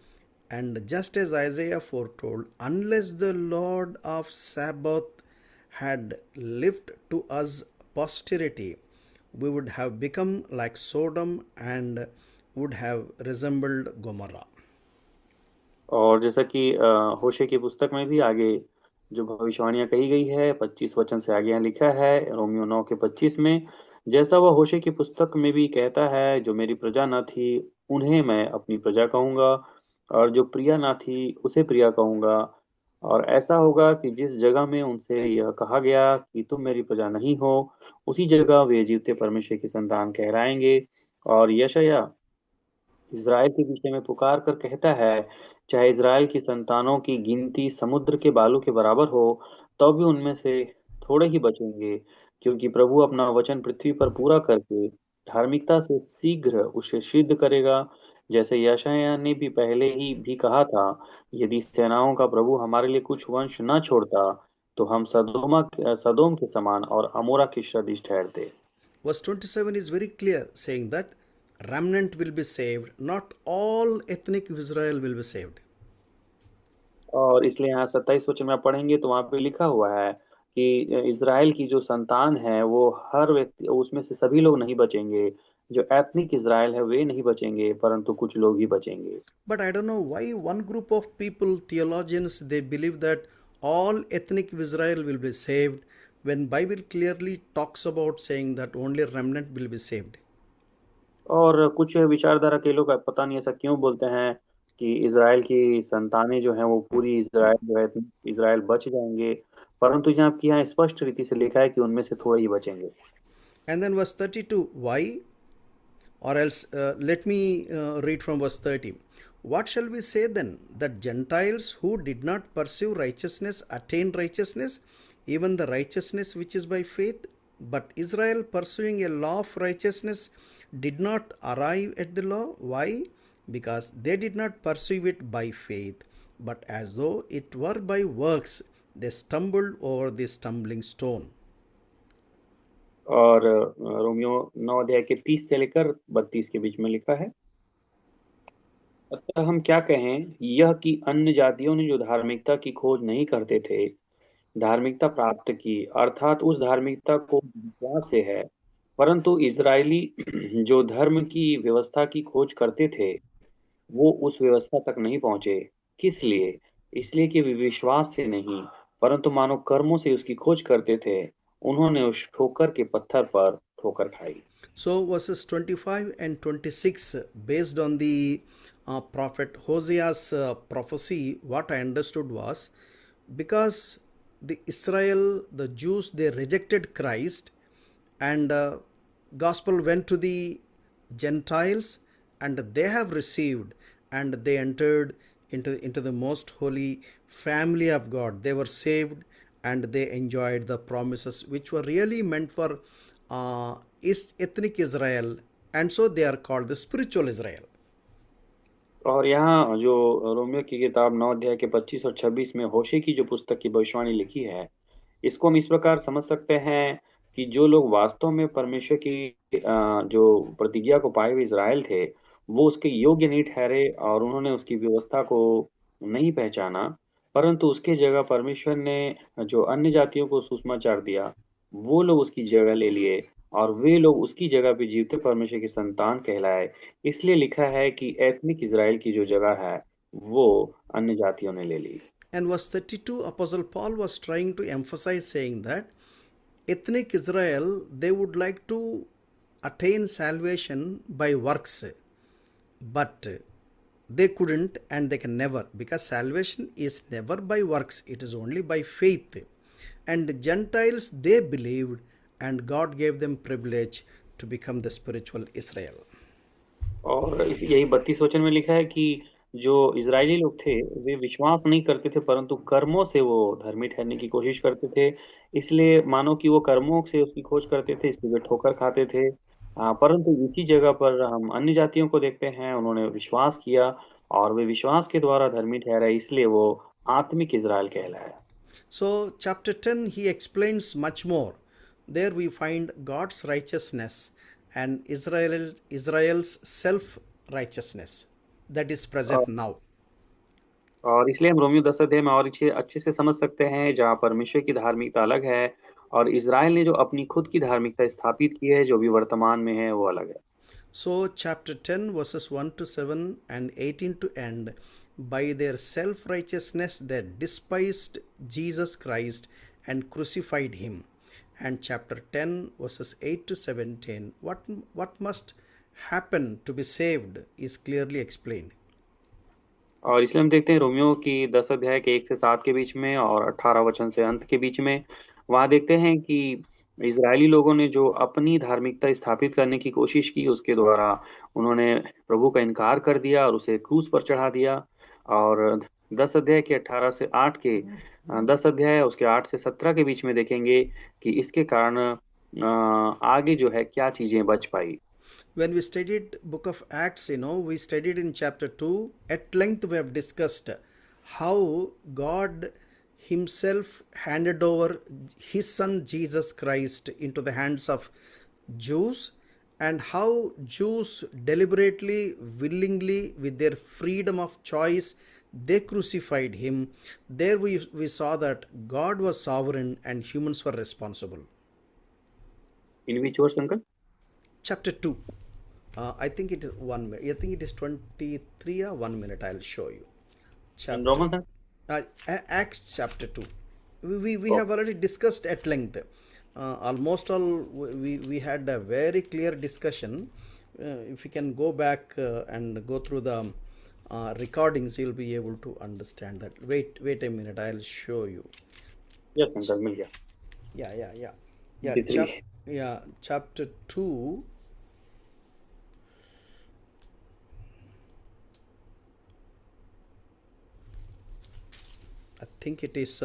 and just as Isaiah foretold, unless the Lord of Sabaoth had left to us posterity, we would have become like Sodom and would have resembled Gomorrah. और जैसा कि होशे की पुस्तक में भी आगे जो भविष्यवाणियां कही गई है, 25 वचन से आगे यहाँ लिखा है, रोमियो 9 के 25 में, जैसा वह होशे की पुस्तक में भी कहता है, जो मेरी प्रजा न थी उन्हें मैं अपनी प्रजा कहूंगा, और जो प्रिया न थी उसे प्रिया कहूंगा। और ऐसा होगा कि जिस जगह में उनसे यह कहा गया कि तुम मेरी प्रजा नहीं हो, उसी जगह वे जीवते परमेश्वर की संतान कहलाएंगे। और यशायाह इज़राइल के विषय में पुकार कर कहता है, चाहे इज़राइल की संतानों की गिनती समुद्र के बालू के बराबर हो, तो भी उनमें से थोड़े ही बचेंगे, क्योंकि प्रभु अपना वचन पृथ्वी पर पूरा करके धार्मिकता से शीघ्र उसे सिद्ध करेगा। जैसे यशायाह ने भी पहले ही भी कहा था, यदि सेनाओं का प्रभु हमारे लिए कुछ वंश न छोड़ता, तो हम सदोम के समान और अमोरा के सदृश ठहरते। Verse 27 is very clear, saying that remnant will be saved, not all ethnic Israel will be saved. और इसलिए यहाँ 27 वचन में आप पढ़ेंगे तो वहां पे लिखा हुआ है कि इज़राइल की जो संतान है वो हर व्यक्ति, उसमें से सभी लोग नहीं बचेंगे। जो एथनिक इज़राइल है वे नहीं बचेंगे, परंतु कुछ लोग ही बचेंगे। But I don't know why one group of people, theologians, they believe that all ethnic Israel will be saved when Bible clearly talks about saying that only remnant will be saved. और कुछ विचारधारा के लोग पता नहीं ऐसा क्यों बोलते हैं कि इज़राइल की संतानें जो हैं वो पूरी इज़राइल जो है इज़राइल बच जाएंगे, परंतु यहाँ आपकी यहाँ स्पष्ट रीति से लिखा है कि उनमें से थोड़े ही बचेंगे। And then verse 32, why? Or else, let me read from verse 30. What shall we say then? That Gentiles who did not pursue righteousness attained righteousness, even the righteousness which is by faith? But Israel, pursuing a law of righteousness, did not arrive at the law. Why? Because they did not pursue it by faith, but as though it were by works. they stumbled over the stumbling stone. और Romeo 9 अध्याय के 30 से लेकर 32 के बीच में लिखा है, अतः हम क्या कहें, यह कि अन्य जातियों ने जो धार्मिकता की खोज नहीं करते थे, धार्मिकता प्राप्त की, अर्थात उस धार्मिकता को विश्वास से है। परंतु इजरायली जो धर्म की व्यवस्था की खोज करते थे, वो उस व्यवस्था तक नहीं पहुंचे। किस लिए? इसलिए कि वे विश्वास से नहीं, परंतु मानो कर्मों से उसकी खोज करते थे। उन्होंने उस ठोकर के पत्थर पर ठोकर खाई। So, verses 25 and 26, based on the prophet Hosea's prophecy, what I understood was because the Israel, the Jews, they rejected Christ, and gospel went to the Gentiles, and they have received, and they entered into the most holy family of God. They were saved, and they enjoyed the promises which were really meant for is ethnic Israel, and so they are called the spiritual Israel. और यहाँ जो Romeo की किताब 9 अध्याय के 25 और 26 में होशे की जो पुस्तक की भविष्यवाणी लिखी है, इसको हम इस प्रकार समझ सकते हैं कि जो लोग वास्तव में परमेश्वर की जो प्रतिज्ञा को पाए हुए इज़राइल थे, वो उसके योग्य नहीं ठहरे और उन्होंने उसकी व्यवस्था को नहीं पहचाना, परंतु उसके जगह परमेश्वर ने जो अन्य जातियों को सुसमाचार दिया, वो लोग उसकी जगह ले लिए और वे लोग उसकी जगह पे जीवते परमेश्वर की संतान कहलाए। इसलिए लिखा है कि एथनिक इज़राइल की जो जगह है, वो अन्य जातियों ने ले ली। And verse 32, Apostle Paul was trying to emphasize, saying that ethnic Israel, they would like to attain salvation by works, but they couldn't and they can never, because salvation is never by works, it is only by faith. And Gentiles, they believed, and God gave them privilege to become the spiritual Israel. और यही 32 वचन में लिखा है कि जो Israeli लोग थे, वे विश्वास नहीं करते थे, परंतु कर्मों से वो धर्मी ठहरने की कोशिश करते थे। इसलिए मानो कि वो कर्मों से उसकी खोज करते थे, इसलिए वे ठोकर खाते थे। परंतु इसी जगह पर हम अन्य जातियों को देखते हैं, उन्होंने विश्वास किया और वे विश्वास के द्वारा धर्मी ठहरे, इसलिए वो आत्मिक इज़राइल कहलाया। So, chapter 10, he explains much more. There we find God's righteousness and Israel's self righteousness that is present now. और इसलिए हम रोमियो 10 अध्याय में और अच्छे से समझ सकते हैं, जहाँ परमेश्वर की धार्मिकता अलग है और इज़राइल ने जो अपनी खुद की धार्मिकता स्थापित की है, जो भी वर्तमान में है, वो अलग है। So, chapter 10, verses 1 to 7 and 18 to end, by their self righteousness they despised Jesus Christ and crucified him. And chapter 10, verses 8 to 17, what must happen to be saved is clearly explained. और इसलिए हम देखते हैं Romeo की 10 अध्याय के 1 से 7 के बीच में और 18 वचन से अंत के बीच में, वहाँ देखते हैं कि इजरायली लोगों ने जो अपनी धार्मिकता स्थापित करने की कोशिश की, उसके द्वारा उन्होंने प्रभु का इनकार कर दिया और उसे क्रूस पर चढ़ा दिया। और 10 अध्याय के 18 से 8 के 10 अध्याय उसके 8 से 17 के बीच में देखेंगे कि इसके कारण आगे जो है क्या चीजें बच पाई। When we studied book of Acts, we studied in chapter 2, at length we have discussed how God himself handed over his son Jesus Christ into the hands of Jews, and how Jews deliberately, willingly, with their freedom of choice, they crucified him. There we saw that God was sovereign and humans were responsible. In which verse, uncle? Chapter 2. I think it is 1 minute. I think it is 23 or 1 minute. I'll show you. In Romans? Acts chapter 2. We have already discussed at length. Almost all we had a very clear discussion. If you can go back and go through the recordings, you'll be able to understand that. Wait a minute. I'll show you. Yes, uncle. Mill Yeah. गया। Chapter 2. I think it is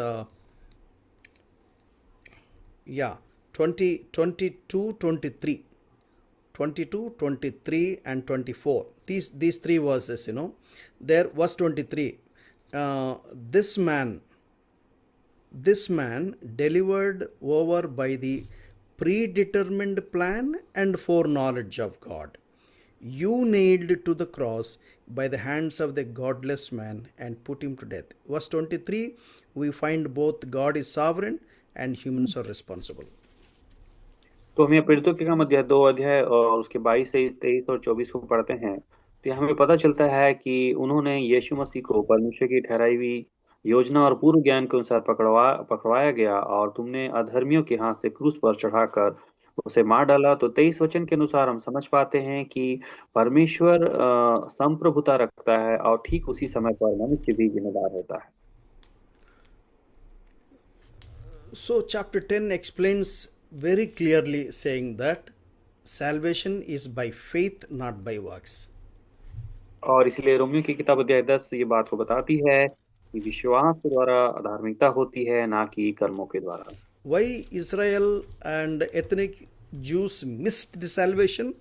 22, 23. 22, 23 and 24. These three verses, there, verse 23. This man, this man delivered over by the predetermined plan and foreknowledge of God, you nailed to the cross by the hands of the godless man and put him to death. Verse 23, we find both God is sovereign and humans are responsible. तो हमें प्रेरितों के काम अध्याय 2 और उसके 22, 23 और 24 को पढ़ते हैं तो हमें पता चलता है कि उन्होंने यीशु मसीह को परमेश्वर की ठहराई हुई योजना और पूर्व ज्ञान के अनुसार पकड़वाया गया और तुमने अधर्मियों के हाथ से क्रूस पर चढ़ाकर उसे मार डाला। तो 23 वचन के अनुसार हम समझ पाते हैं कि परमेश्वर संप्रभुता रखता है और ठीक उसी समय पर मनुष्य भी जिम्मेदार होता है। So, chapter 10 explains very clearly saying that salvation is by faith, not by works. और इसलिए रोमियो की किताब अध्याय 10 ये बात को बताती है कि विश्वास के द्वारा धार्मिकता होती है, ना कि कर्मों के द्वारा। Why Israel and ethnic Jews missed the salvation?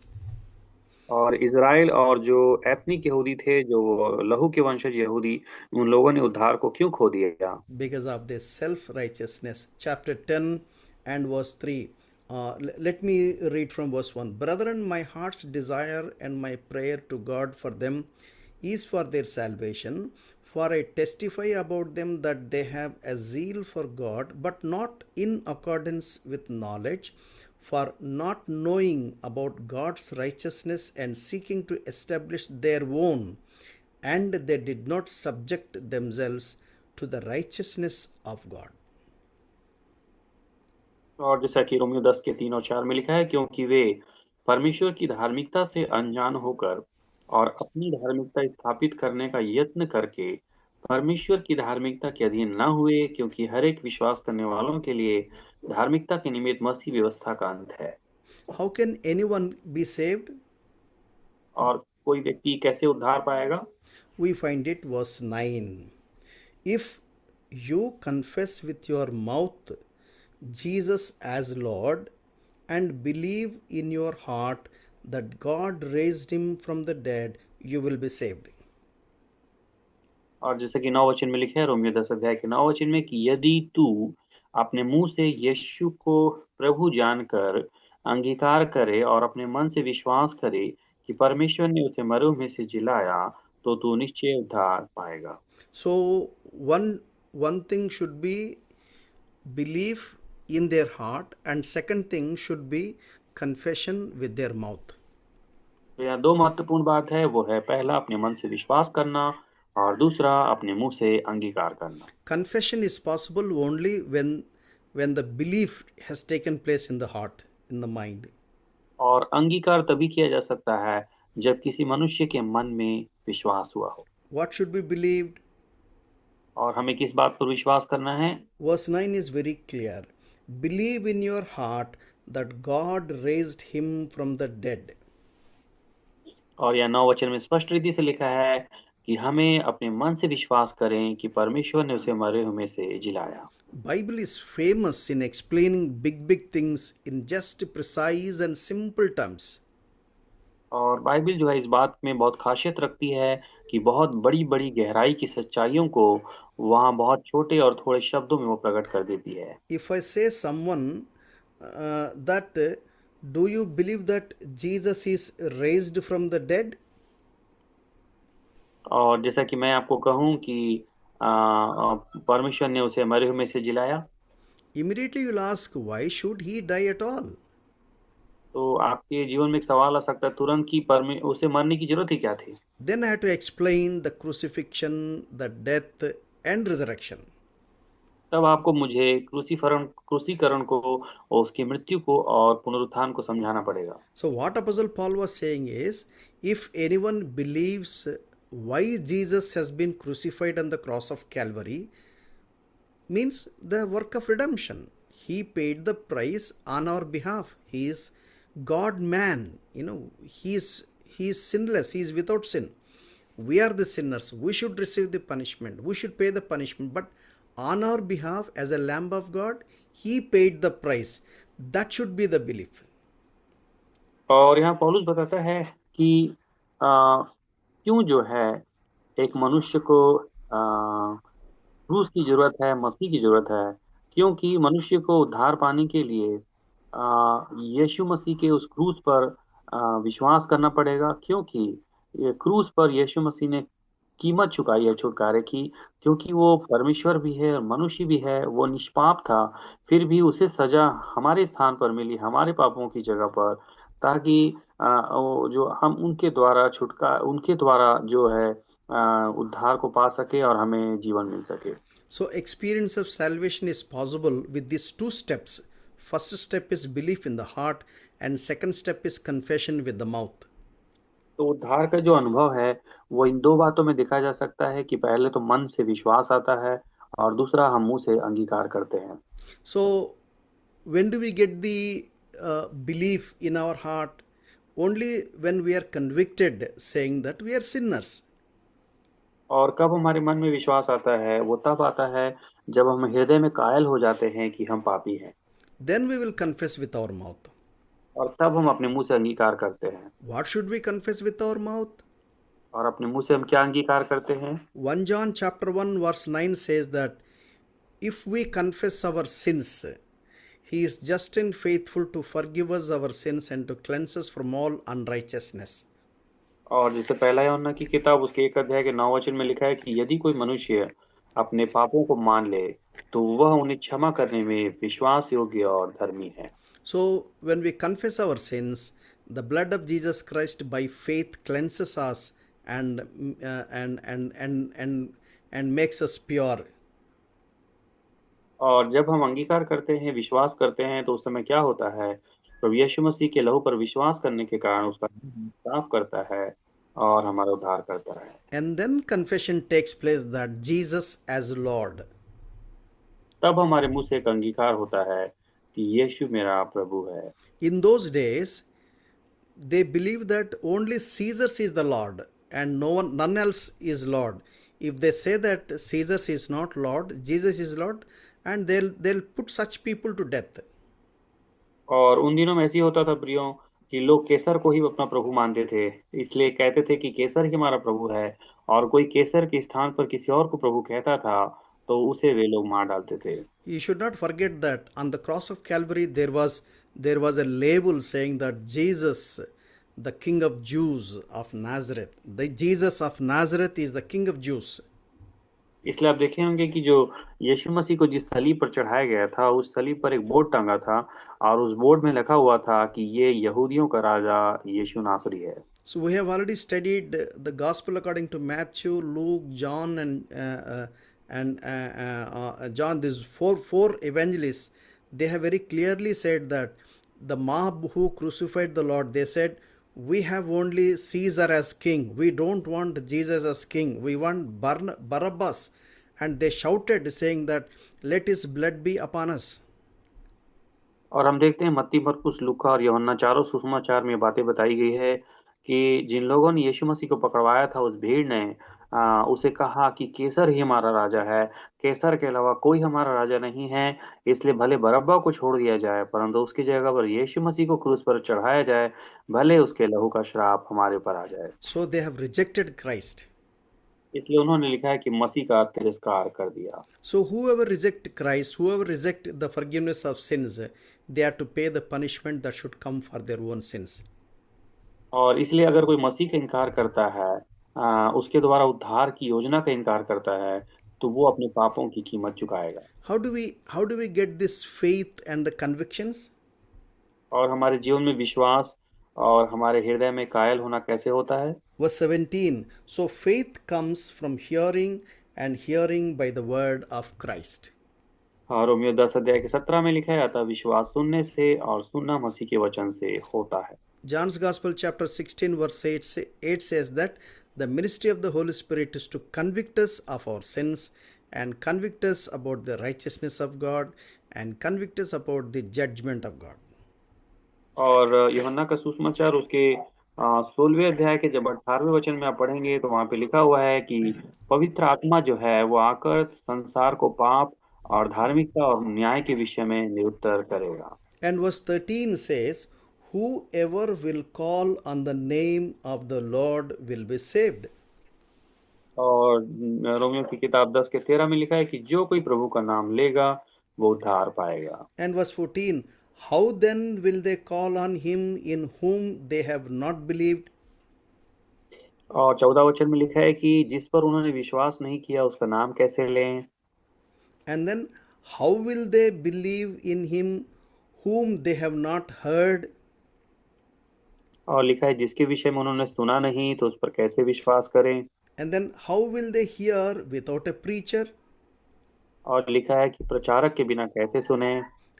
और इज़राइल और जो एथनिक यहूदी थे, जो लहू के वंशज यहूदी, उन लोगों ने उद्धार को क्यों खो दिया? Because of their self righteousness. Chapter 10 and verse 3. Let me read from verse 1. Brethren, my heart's desire and my prayer to God for them is for their salvation. For I testify about them that they have a zeal for God, but not in accordance with knowledge. For not knowing about God's righteousness and seeking to establish their own, and they did not subject themselves to the righteousness of God. और जैसा कि Romeo 10 के 3 और 4 में लिखा है, क्योंकि वे परमेश्वर की धार्मिकता से अनजान होकर और अपनी धार्मिकता स्थापित करने का यत्न करके परमेश्वर की धार्मिकता के अधीन न हुए, क्योंकि हर एक विश्वास करने वालों के लिए धार्मिकता के निमित्त मसीह व्यवस्था का अंत है। How can anyone be saved? और कोई व्यक्ति कैसे उद्धार पाएगा? We find it verse 9. If you confess with your mouth Jesus as Lord and believe in your heart that God raised him from the dead, you will be saved. और जैसे कि 9 वचन में लिखा है, रोमियो 10 अध्याय के 9 वचन में, कि यदि तू अपने मुंह से यीशु को प्रभु जानकर अंगीकार करे और अपने मन से विश्वास करे कि परमेश्वर ने उसे मरे में से जिलाया, तो तू निश्चय उद्धार पाएगा। So one thing should be belief in their heart, and second thing should be confession with their mouth. तो यहाँ 2 महत्वपूर्ण बात है, वो है पहला अपने मन से विश्वास करना और दूसरा अपने मुंह से अंगीकार करना। Confession is possible only when the belief has taken place in the heart, in the mind. और अंगीकार तभी किया जा सकता है जब किसी मनुष्य के मन में विश्वास हुआ हो। What should be believed? और हमें किस बात पर विश्वास करना है? Verse 9 is very clear. Believe in your heart that God raised him from the dead. और यह 9 वचन में स्पष्ट रीति से लिखा है कि हमें अपने मन से विश्वास करें कि परमेश्वर ने उसे मरे हुए में से जिलाया। Bible is famous in explaining big things in just precise and simple terms. और बाइबल जो है इस बात में बहुत खासियत रखती है कि बहुत बड़ी गहराई की सच्चाइयों को वहाँ बहुत छोटे और थोड़े शब्दों में वो प्रकट कर देती है। If I say someone that do you believe that Jesus is raised from the dead? और जैसा कि मैं आपको कहूँ कि परमेश्वर ने उसे मरे हुए में से जिलाया, Immediately you'll ask, why should he die at all? तो आपके जीवन में एक सवाल आ सकता है तुरंत कि उसे मरने की जरूरत ही क्या थी? Then I have to explain the crucifixion, the death and resurrection. तब आपको मुझे क्रूसीकरण को और उसकी मृत्यु को और पुनरुत्थान को समझाना पड़ेगा। So what Apostle Paul was saying is, if anyone believes why Jesus has been crucified on the cross of Calvary, means the work of redemption. He paid the price on our behalf. He is God man. He is sinless. He is without sin. We are the sinners. We should receive the punishment. We should pay the punishment. But on our behalf, as a Lamb of God, He paid the price. That should be the belief. और यहाँ पौलुस बताता है कि क्यों जो है एक मनुष्य को क्रूस की जरूरत है, मसीह की जरूरत है, क्योंकि मनुष्य को उद्धार पाने के लिए यीशु मसीह के उस क्रूस पर विश्वास करना पड़ेगा, क्योंकि ये क्रूस पर यीशु मसीह ने कीमत चुकाई है छुटकारे की, क्योंकि वो परमेश्वर भी है और मनुष्य भी है, वो निष्पाप था, फिर भी उसे सजा हमारे स्थान पर मिली, हमारे पापों की जगह पर, ताकि वो जो हम उनके द्वारा जो है उद्धार को पा सके और हमें जीवन मिल सके। So, experience of salvation is possible with these two steps. First step is belief in the heart, and second step is confession with the mouth. तो उद्धार का जो अनुभव है वो इन दो बातों में देखा जा सकता है कि पहले तो मन से विश्वास आता है और दूसरा हम मुंह से अंगीकार करते हैं। So, when do we get the belief in our heart? Only when we are convicted, saying that we are sinners. और कब हमारे मन में विश्वास आता है, वो तब आता है जब हम हृदय में कायल हो जाते हैं कि हम पापी हैं, Then we will confess with our mouth. और तब हम अपने मुंह से अंगीकार करते हैं। What should we confess with our mouth? और अपने मुंह से हम क्या अंगीकार करते हैं? 1 John chapter 1 verse 9 says that if we confess our sins, he is just and faithful to forgive us our sins and to cleanse us from all unrighteousness. और जैसे पहला यूहन्ना की किताब उसके 1 अध्याय के 9 वचन में लिखा है कि यदि कोई मनुष्य अपने पापों को मान ले, तो वह उन्हें क्षमा करने में विश्वास योग्य और धर्मी है। So, when we confess our sins, the blood of Jesus Christ by faith cleanses us and and makes us pure. और जब हम अंगीकार करते हैं, विश्वास करते हैं, तो उस समय क्या होता है? प्रभु यीशु मसीह के लहू पर विश्वास करने के कारण उसका खून साफ करता है और हमारा उद्धार करता है। And then confession takes place that Jesus as Lord. तब हमारे मुंह से एक अंगीकार होता है कि यीशु मेरा प्रभु है। In those days, they believe that only Caesar is the Lord and none else is Lord. If they say that Caesar is not Lord, Jesus is Lord, and they'll put such people to death. और उन दिनों में ऐसे ही होता था प्रियो कि लोग केसर को ही अपना प्रभु मानते थे, इसलिए कहते थे कि केसर ही हमारा प्रभु है, और कोई केसर के स्थान पर किसी और को प्रभु कहता था तो उसे वे लोग मार डालते थे। You should not forget that on the cross of Calvary there was a label saying that Jesus, the King of Jews of Nazareth, the Jesus of Nazareth is the King of Jews. इसलिए आप देखे होंगे कि जो यीशु मसीह को जिस सलीब पर चढ़ाया गया था, उस सलीब पर एक बोर्ड टंगा था और उस बोर्ड में लिखा हुआ था कि ये यहूदियों का राजा यीशु नासरी है। So we have already studied the gospel according to Matthew, Luke, John, and John. These four evangelists, they have very clearly said that the mob who crucified the Lord, they said, we have only Caesar as king. We don't want Jesus as king. We want Barabbas. And they shouted, saying that, let his blood be upon us. और हम देखते हैं मत्ती, मरकुस, लूका और यूहन्ना चारों सुसमाचार में बातें बताई गई है कि जिन लोगों ने यीशु मसीह को पकड़वाया था, उस भीड़ ने उसे कहा कि केसर ही हमारा राजा है, केसर के अलावा कोई हमारा राजा नहीं है, इसलिए भले बरअब्बा को छोड़ दिया जाए, परंतु उसकी जगह पर यीशु मसीह को क्रूस पर चढ़ाया जाए, भले उसके लहू का श्राप हमारे ऊपर आ जाए। So they have rejected Christ. इसलिए उन्होंने लिखा है कि मसीह का तिरस्कार कर दिया। So whoever reject Christ, whoever reject the forgiveness of sins, they are to pay the punishment that should come for their own sins. और इसलिए अगर कोई मसीह का इनकार करता है, उसके द्वारा उद्धार की योजना का इनकार करता है, तो वो अपने पापों की कीमत चुकाएगा। How do we get this faith and the convictions? और हमारे जीवन में विश्वास और हमारे हृदय में कायल होना कैसे होता है? Verse 17. So faith comes from hearing and hearing by the word of Christ. हाँ, रोमियो 10 अध्याय के 17 में लिखा है, अतः विश्वास सुनने से और सुनना मसीह के वचन से होता है। John's Gospel chapter 16 verse 8 says that the ministry of the Holy Spirit is to convict us of our sins and convict us about the righteousness of God and convict us about the judgment of God. और यूहन्ना का सुसमाचार उसके 16वें अध्याय के जब 18वें वचन में आप पढ़ेंगे तो वहां पे लिखा हुआ है कि पवित्र आत्मा जो है वो आकर संसार को पाप और धार्मिकता और न्याय के विषय में निरुत्तर करेगा। And verse 13 says, whoever will call on the name of the Lord will be saved. और रोमियो की किताब 10 के 13 में लिखा है कि जो कोई प्रभु का नाम लेगा वो उद्धार पाएगा। And verse 14, how then will they call on him in whom they have not believed? और 14 वचन में लिखा है कि जिस पर उन्होंने विश्वास नहीं किया उसका नाम कैसे लें। And then, how will they believe in him whom they have not heard? और लिखा है जिसके विषय में उन्होंने सुना नहीं तो उस पर कैसे विश्वास करें। And then, how will they hear without a preacher? और लिखा है कि प्रचारक के बिना कैसे सुने।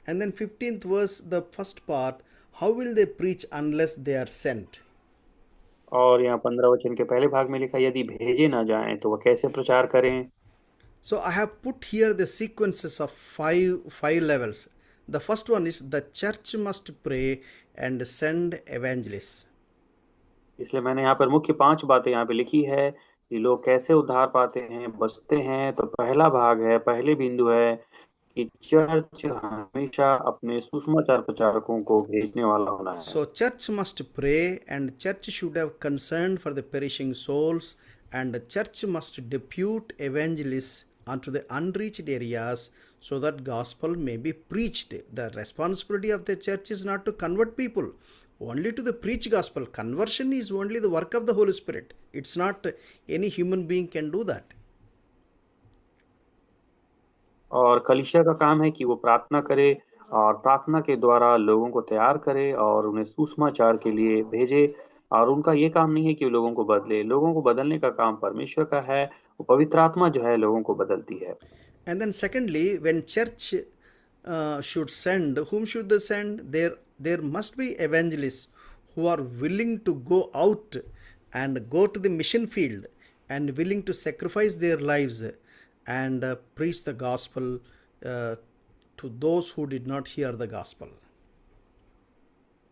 And then, 15th verse, the first part, how will they preach unless they are sent? और यहाँ 15 वचन के पहले भाग में लिखा है यदि भेजे ना जाएं तो वह कैसे प्रचार करें। So I have put here the sequences of five levels. The first one is the church must pray and send evangelists. इसलिए मैंने यहाँ पर मुख्य 5 बातें यहाँ पे लिखी है कि लोग कैसे उद्धार पाते हैं, बचते हैं। तो पहला भाग है, पहले बिंदु है कि चर्च हमेशा अपने सुसमाचार प्रचारकों को भेजने वाला होना है। So church must pray and church should have concern for the perishing souls, and the church must depute evangelists unto the unreached areas so that gospel may be preached. The responsibility of the church is not to convert people, only to the preach gospel. Conversion is only the work of the Holy Spirit. It's not any human being can do that. और कलीसिया का काम है कि वो प्रार्थना करे और प्रार्थना के द्वारा लोगों को तैयार करे और उन्हें सुसमाचार के लिए भेजे। और उनका ये काम नहीं है कि वो लोगों को बदले, लोगों को बदलने का काम परमेश्वर का है। वो पवित्र आत्मा जो है लोगों को बदलती है। And then secondly, when church should send, whom should they send? There must be evangelists who are willing to go out and go to the mission field and willing to sacrifice their lives and preach the gospel to those who did not hear the gospel.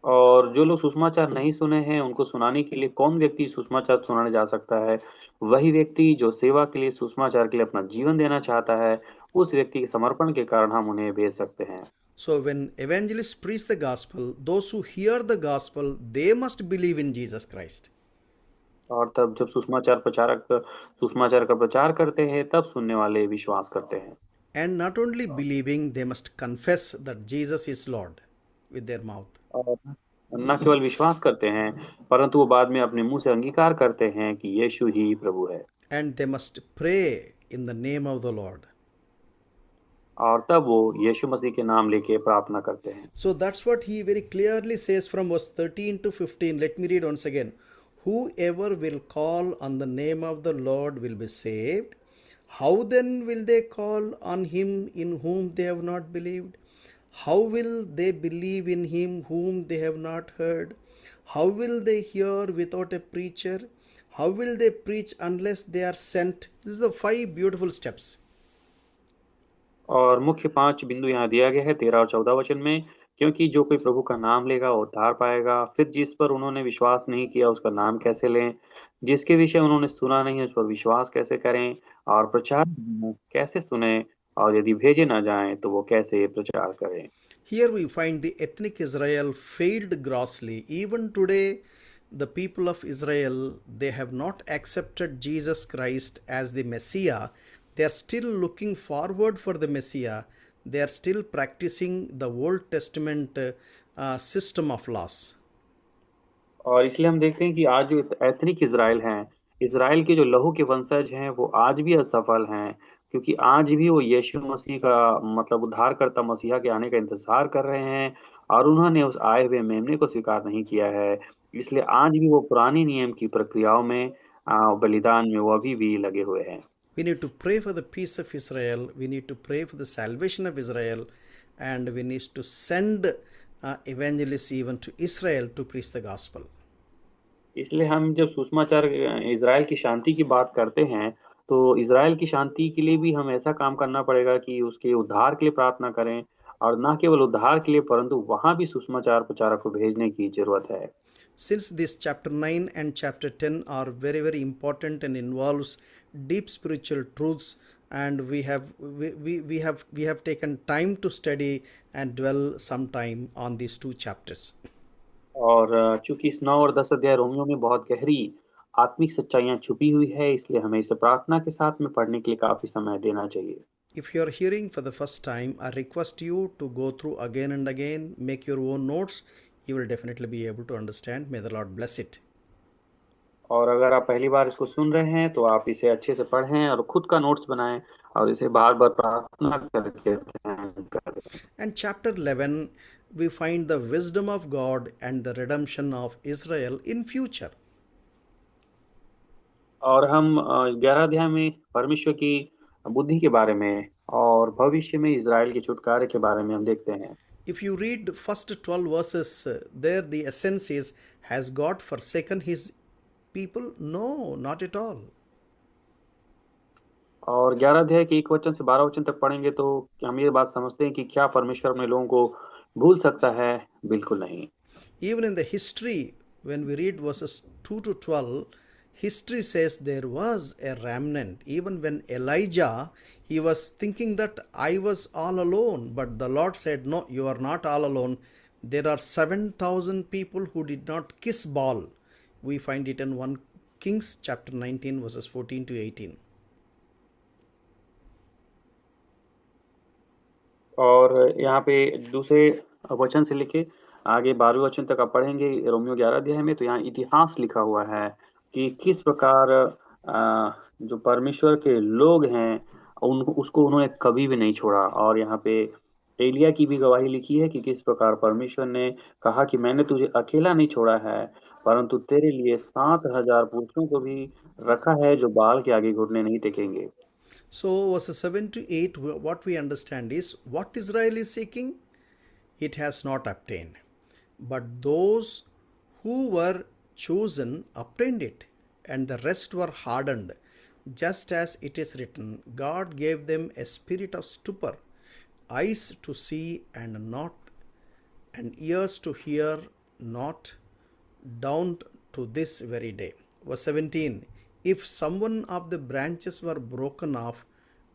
और जो लोग सुसमाचार नहीं सुने हैं उनको सुनाने के लिए कौन व्यक्ति सुसमाचार सुनाने जा सकता है? वही व्यक्ति जो सेवा के लिए, सुसमाचार के लिए अपना जीवन देना चाहता है। उस व्यक्ति के समर्पण के कारण हम उन्हें भेज सकते हैं। So when evangelists preach the gospel, those who hear the gospel, they must believe in Jesus Christ. और तब जब सुसमाचार प्रचारक सुसमाचार का प्रचार करते हैं तब सुनने वाले विश्वास करते हैं। And not only believing, they must confess that Jesus is Lord with their mouth. और न केवल विश्वास करते हैं परंतु वो बाद में अपने मुंह से अंगीकार करते हैं कि यीशु ही प्रभु है। And they must pray in the name of the Lord. और तब वो यीशु मसीह के नाम लेके प्रार्थना करते हैं। So that's what he very clearly says from verse 13 to 15. Let me read once again. Whoever will call on the name of the Lord will be saved. How then will they call on him in whom they have not believed? How will they believe in him whom they have not heard? How will they hear without a preacher? How will they preach unless they are sent? These are the 5 beautiful steps. और मुख्य 5 बिंदु यहाँ दिया गया है 13 और 14 वचन में। क्योंकि जो कोई प्रभु का नाम लेगा वो उद्धार पाएगा। फिर जिस पर उन्होंने विश्वास नहीं किया उसका नाम कैसे लें? जिसके विषय उन्होंने सुना नहीं उस पर विश्वास कैसे करें? और प्रचार कैसे सुने? और यदि भेजे ना जाएं तो वो कैसे प्रचार करें? Here we find the ethnic Israel failed grossly. Even today, the people of Israel, they have not accepted Jesus Christ as the Messiah. They are still looking forward for the Messiah. They are still practicing the Old Testament system of laws. और इसलिए हम देखते हैं कि आज जो ethnic Israel हैं, Israel के जो लहू के वंशज हैं वो आज भी असफल हैं। क्योंकि आज भी वो यीशु मसीह का मतलब उद्धारकर्ता मसीहा के आने का इंतजार कर रहे हैं और उन्होंने उस आए हुए मेमने को स्वीकार नहीं किया है। इसलिए आज भी वो पुराने नियम की प्रक्रियाओं में बलिदान में वो अभी भी लगे हुए हैं। We need to pray for the peace of Israel. We need to pray for the salvation of Israel. And we need to send evangelists even to Israel to preach the gospel. इसलिए हम जब सुसमाचार Israel की शांति की बात करते हैं तो इज़राइल की शांति के लिए भी हम ऐसा काम करना पड़ेगा कि उसके उद्धार के लिए प्रार्थना करें और न केवल उद्धार के लिए परंतु वहाँ भी सुसमाचार प्रचारक को भेजने की जरूरत है। Since this chapter 9 and chapter 10 are very very important and involves deep spiritual truths, and we have taken time to study and dwell some time on these 2 chapters. और चूंकि इस 9 और 10 अध्याय रोमियो में बहुत गहरी आत्मिक सच्चाइयाँ छुपी हुई है, इसलिए हमें इसे प्रार्थना के साथ में पढ़ने के लिए काफी समय देना चाहिए। If you are hearing for the first time, I request you to go through again and again, make your own notes. You will definitely be able to understand. May the Lord bless it. और अगर आप पहली बार इसको सुन रहे हैं तो आप इसे अच्छे से पढ़ें और खुद का नोट्स बनाएं और इसे बार बार प्रार्थना करके ध्यान करें। And chapter 11, we find the wisdom of God and the redemption of Israel in future. और हम 11 अध्याय में परमेश्वर की बुद्धि के बारे में और भविष्य में इज़राइल के छुटकारे के बारे में हम देखते हैं। If you read first 12 verses, there the essence is, has God forsaken his people? No, not at all. और 11 अध्याय के 1 वचन से 12 वचन तक पढ़ेंगे तो हम ये बात समझते हैं कि क्या परमेश्वर अपने लोगों को भूल सकता है? बिल्कुल नहीं। Even in the history, when we read verses 2 to 12, history says there was a remnant. Even when Elijah, he was thinking that I was all alone, but the Lord said, no, you are not all alone. There are 7,000 people who did not kiss Baal. We find it in 1 Kings chapter 19 verses 14 to 18. और यहाँ पे दूसरे वचन से लेके आगे 12वें वचन तक आप पढ़ेंगे रोमियो 11 अध्याय में, तो यहाँ इतिहास लिखा हुआ है कि किस प्रकार जो परमेश्वर के लोग हैं उसको उन्होंने कभी भी नहीं छोड़ा। और यहाँ पे एलिया की भी गवाही लिखी है कि किस प्रकार परमेश्वर ने कहा कि मैंने तुझे अकेला नहीं छोड़ा है, परंतु तेरे लिए 7,000 पुरुषों को भी रखा है जो बाल के आगे घुटने नहीं टेकेंगे। So, verses 7 to 8, what we understand is what Israel is seeking, it has not obtained. But those who were chosen obtained it, and the rest were hardened. Just as it is written, God gave them a spirit of stupor, eyes to see and not, and ears to hear not, down to this very day. Verse 17, if someone of the branches were broken off,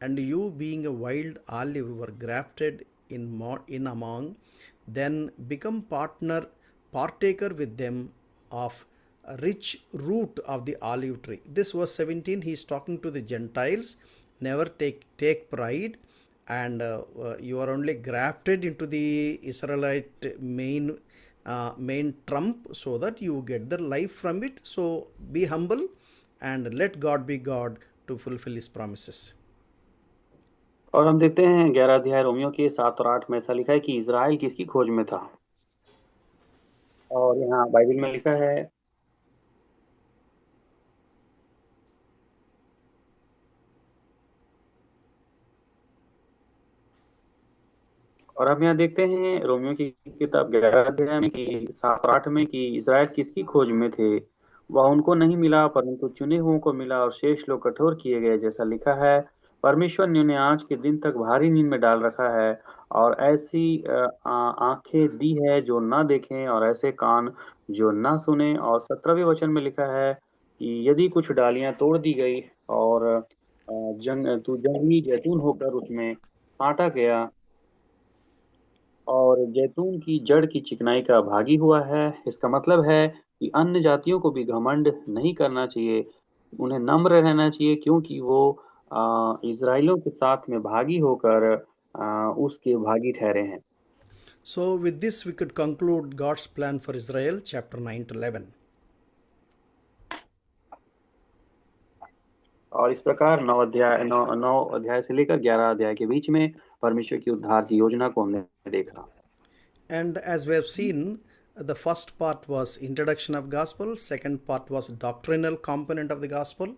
and you being a wild olive were grafted in among, then become partaker with them of a rich root of the olive tree. This verse 17, he is talking to the Gentiles. Never take pride, and you are only grafted into the Israelite main trump, so that you get the life from it. So be humble and let God be God to fulfill his promises. और हम देखते हैं 11 अध्याय Romeo के 7 और 8 में ऐसा लिखा है कि इज़राइल किसकी खोज में था। और यहाँ बाइबल में लिखा है और हम यहाँ देखते हैं रोमियो की किताब 11 अध्याय में कि 7 और 8 में कि इज़राइल किसकी खोज में थे। वह उनको नहीं मिला, परंतु चुने हुओं को मिला और शेष लोग कठोर किए गए। जैसा लिखा है, परमेश्वर ने उन्हें आज के दिन तक भारी नींद में डाल रखा है और ऐसी आंखें दी है जो ना देखें और ऐसे कान जो ना सुने। और 17वें वचन में लिखा है कि यदि कुछ डालियां तोड़ दी गई और जंगली जैतून होकर उसमें साटा गया और जैतून की जड़ की चिकनाई का भागी हुआ है। इसका मतलब है कि अन्य जातियों को भी घमंड नहीं करना चाहिए, उन्हें नम्र रहना चाहिए, क्योंकि वो इज़राइलियों के साथ में भागी होकर उसके भागी ठहरे हैं। So with this we could conclude God's plan for Israel, chapter 9 to 11. और इस प्रकार 9 अध्याय से लेकर 11 अध्याय के बीच में परमेश्वर की उद्धार की योजना को हमने देखा। And as we have seen, the first part was introduction of gospel, second part was doctrinal component of the gospel.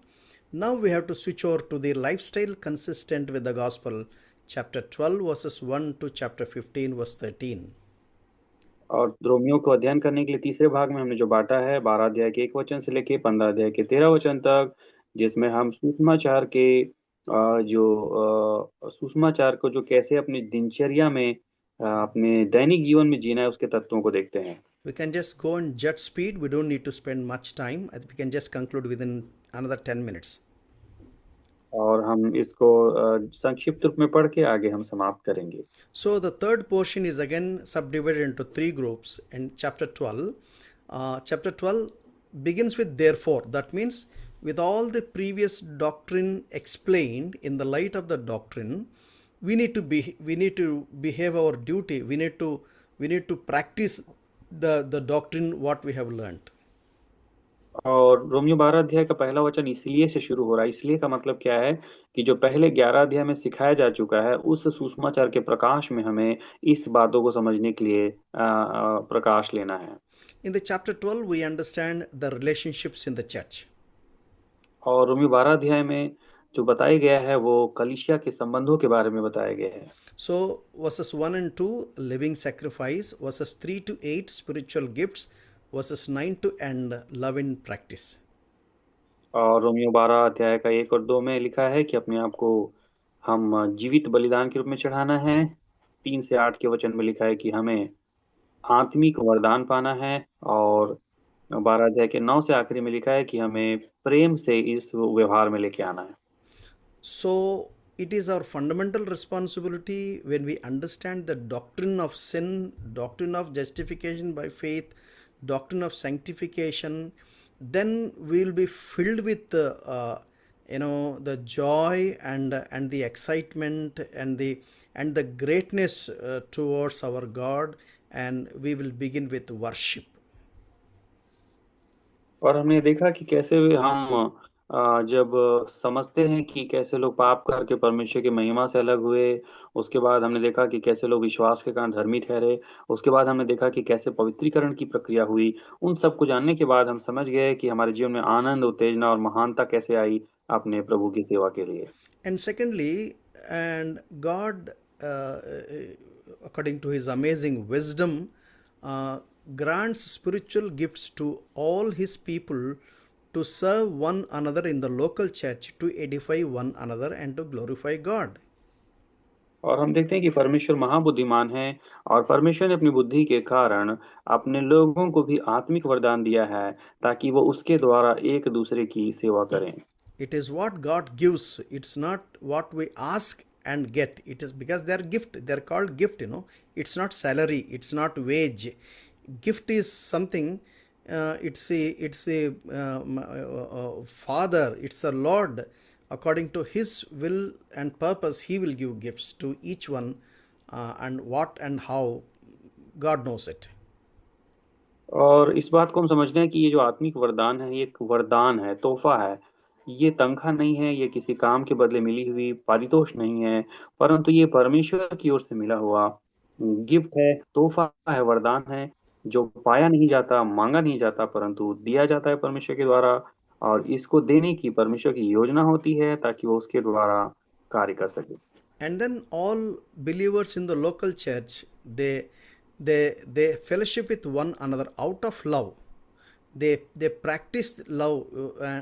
Now we have to switch over to the lifestyle consistent with the gospel, chapter 12 verses 1 to chapter 15 verse 13. और Romeo को अध्ययन करने के लिए तीसरे भाग में हमने जो बांटा है 12 अध्याय के 1 वचन से लेके 15 अध्याय के 13 वचन तक, जिसमें हम सुसमाचार के सुसमाचार को जो कैसे अपनी दिनचर्या में अपने दैनिक जीवन में जीना है उसके तत्वों को देखते हैं। We can just go in jet speed. We don't need to spend much time. We can just conclude within another 10 minutes. और हम इसको संक्षिप्त रूप में पढ़ के आगे हम समाप्त करेंगे। So the third portion is again subdivided into three groups in chapter 12. Chapter 12, begins with therefore. That means with all the previous doctrine explained in the light of the doctrine, we need to behave our duty. We need to practice the doctrine what we have learned. और Romeo 12 अध्याय का पहला वचन इसलिए से शुरू हो रहा है। इसलिए का मतलब क्या है कि जो पहले 11 अध्याय में सिखाया जा चुका है, उस सुसमाचार के प्रकाश में हमें इस बातों को समझने के लिए प्रकाश लेना है। In the chapter 12 we understand the relationships in the church. और रोमियो 12 अध्याय में जो बताया गया है वो कलीसिया के संबंधों के बारे में बताया गया है। So verses 1 and 2 living sacrifice, verses 3 to 8 spiritual gifts, verses 9 to end love in practice. और रोमियो 12 अध्याय का 1 और 2 में लिखा है कि अपने आप को हम जीवित बलिदान के रूप में चढ़ाना है। 3 से 8 के वचन में लिखा है कि हमें आत्मिक वरदान पाना है। और 12 अध्याय के 9 से आखिरी में लिखा है कि हमें प्रेम से इस व्यवहार में लेके आना है। So it is our fundamental responsibility when we understand the doctrine of sin, doctrine of justification by faith, doctrine of sanctification, then we will be filled with the joy and the excitement and the greatness towards our God, and we will begin with worship. और हमने देखा कि कैसे हम जब समझते हैं कि कैसे लोग पाप करके परमेश्वर की महिमा से अलग हुए, उसके बाद हमने देखा कि कैसे लोग विश्वास के कारण धर्मी ठहरे, उसके बाद हमने देखा कि कैसे पवित्रीकरण की प्रक्रिया हुई। उन सब को जानने के बाद हम समझ गए कि हमारे जीवन में आनंद, उत्तेजना और महानता कैसे आई अपने प्रभु की सेवा के लिए। And secondly, and God, according to His amazing wisdom, grants spiritual gifts to all His people to serve one another in the local church, to edify one another and to glorify God. और हम देखते हैं कि परमेश्वर महाबुद्धिमान है और परमेश्वर ने अपनी बुद्धि के कारण अपने लोगों को भी आत्मिक वरदान दिया है ताकि वो उसके द्वारा एक दूसरे की सेवा करें। It is what God gives. It's not what we ask and get. It is because they are gift. They are called gift. It's not salary. It's not wage. Gift is something. It's a Father. It's a Lord. According to His will and purpose, He will give gifts to each one, and what and how, God knows it. और इस बात को हम समझना है कि ये जो आत्मिक वरदान है, ये एक वरदान है, तोहफा है। ये तनख्वाह नहीं है, ये किसी काम के बदले मिली हुई पारितोष नहीं है, परंतु ये परमेश्वर की ओर से मिला हुआ गिफ्ट है, तोहफा है, वरदान है, जो पाया नहीं जाता, मांगा नहीं जाता, परंतु दिया जाता है परमेश्वर के द्वारा। और इसको देने की परमेश्वर की योजना होती है ताकि वो उसके द्वारा कार्य कर सके। And then all believers in the local church, they fellowship with one another out of love. They practice love,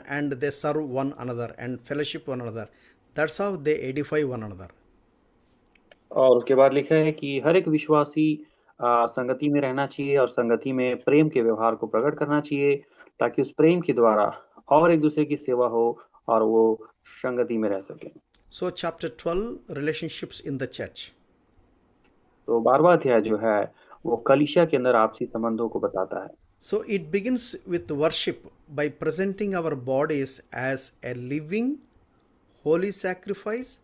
and they serve one another and fellowship one another. That's how they edify one another. और उसके बाद लिखा है कि हर एक विश्वासी संगति में रहना चाहिए और संगति में प्रेम के व्यवहार को प्रकट करना चाहिए ताकि उस प्रेम के द्वारा और एक दूसरे की सेवा हो और वो संगति में रह सके। So chapter 12, relationships in the church. तो 12वां अध्याय जो है वो कलीसिया के अंदर आपसी संबंधों को बताता है। So it begins with worship by presenting our bodies as a living, holy sacrifice,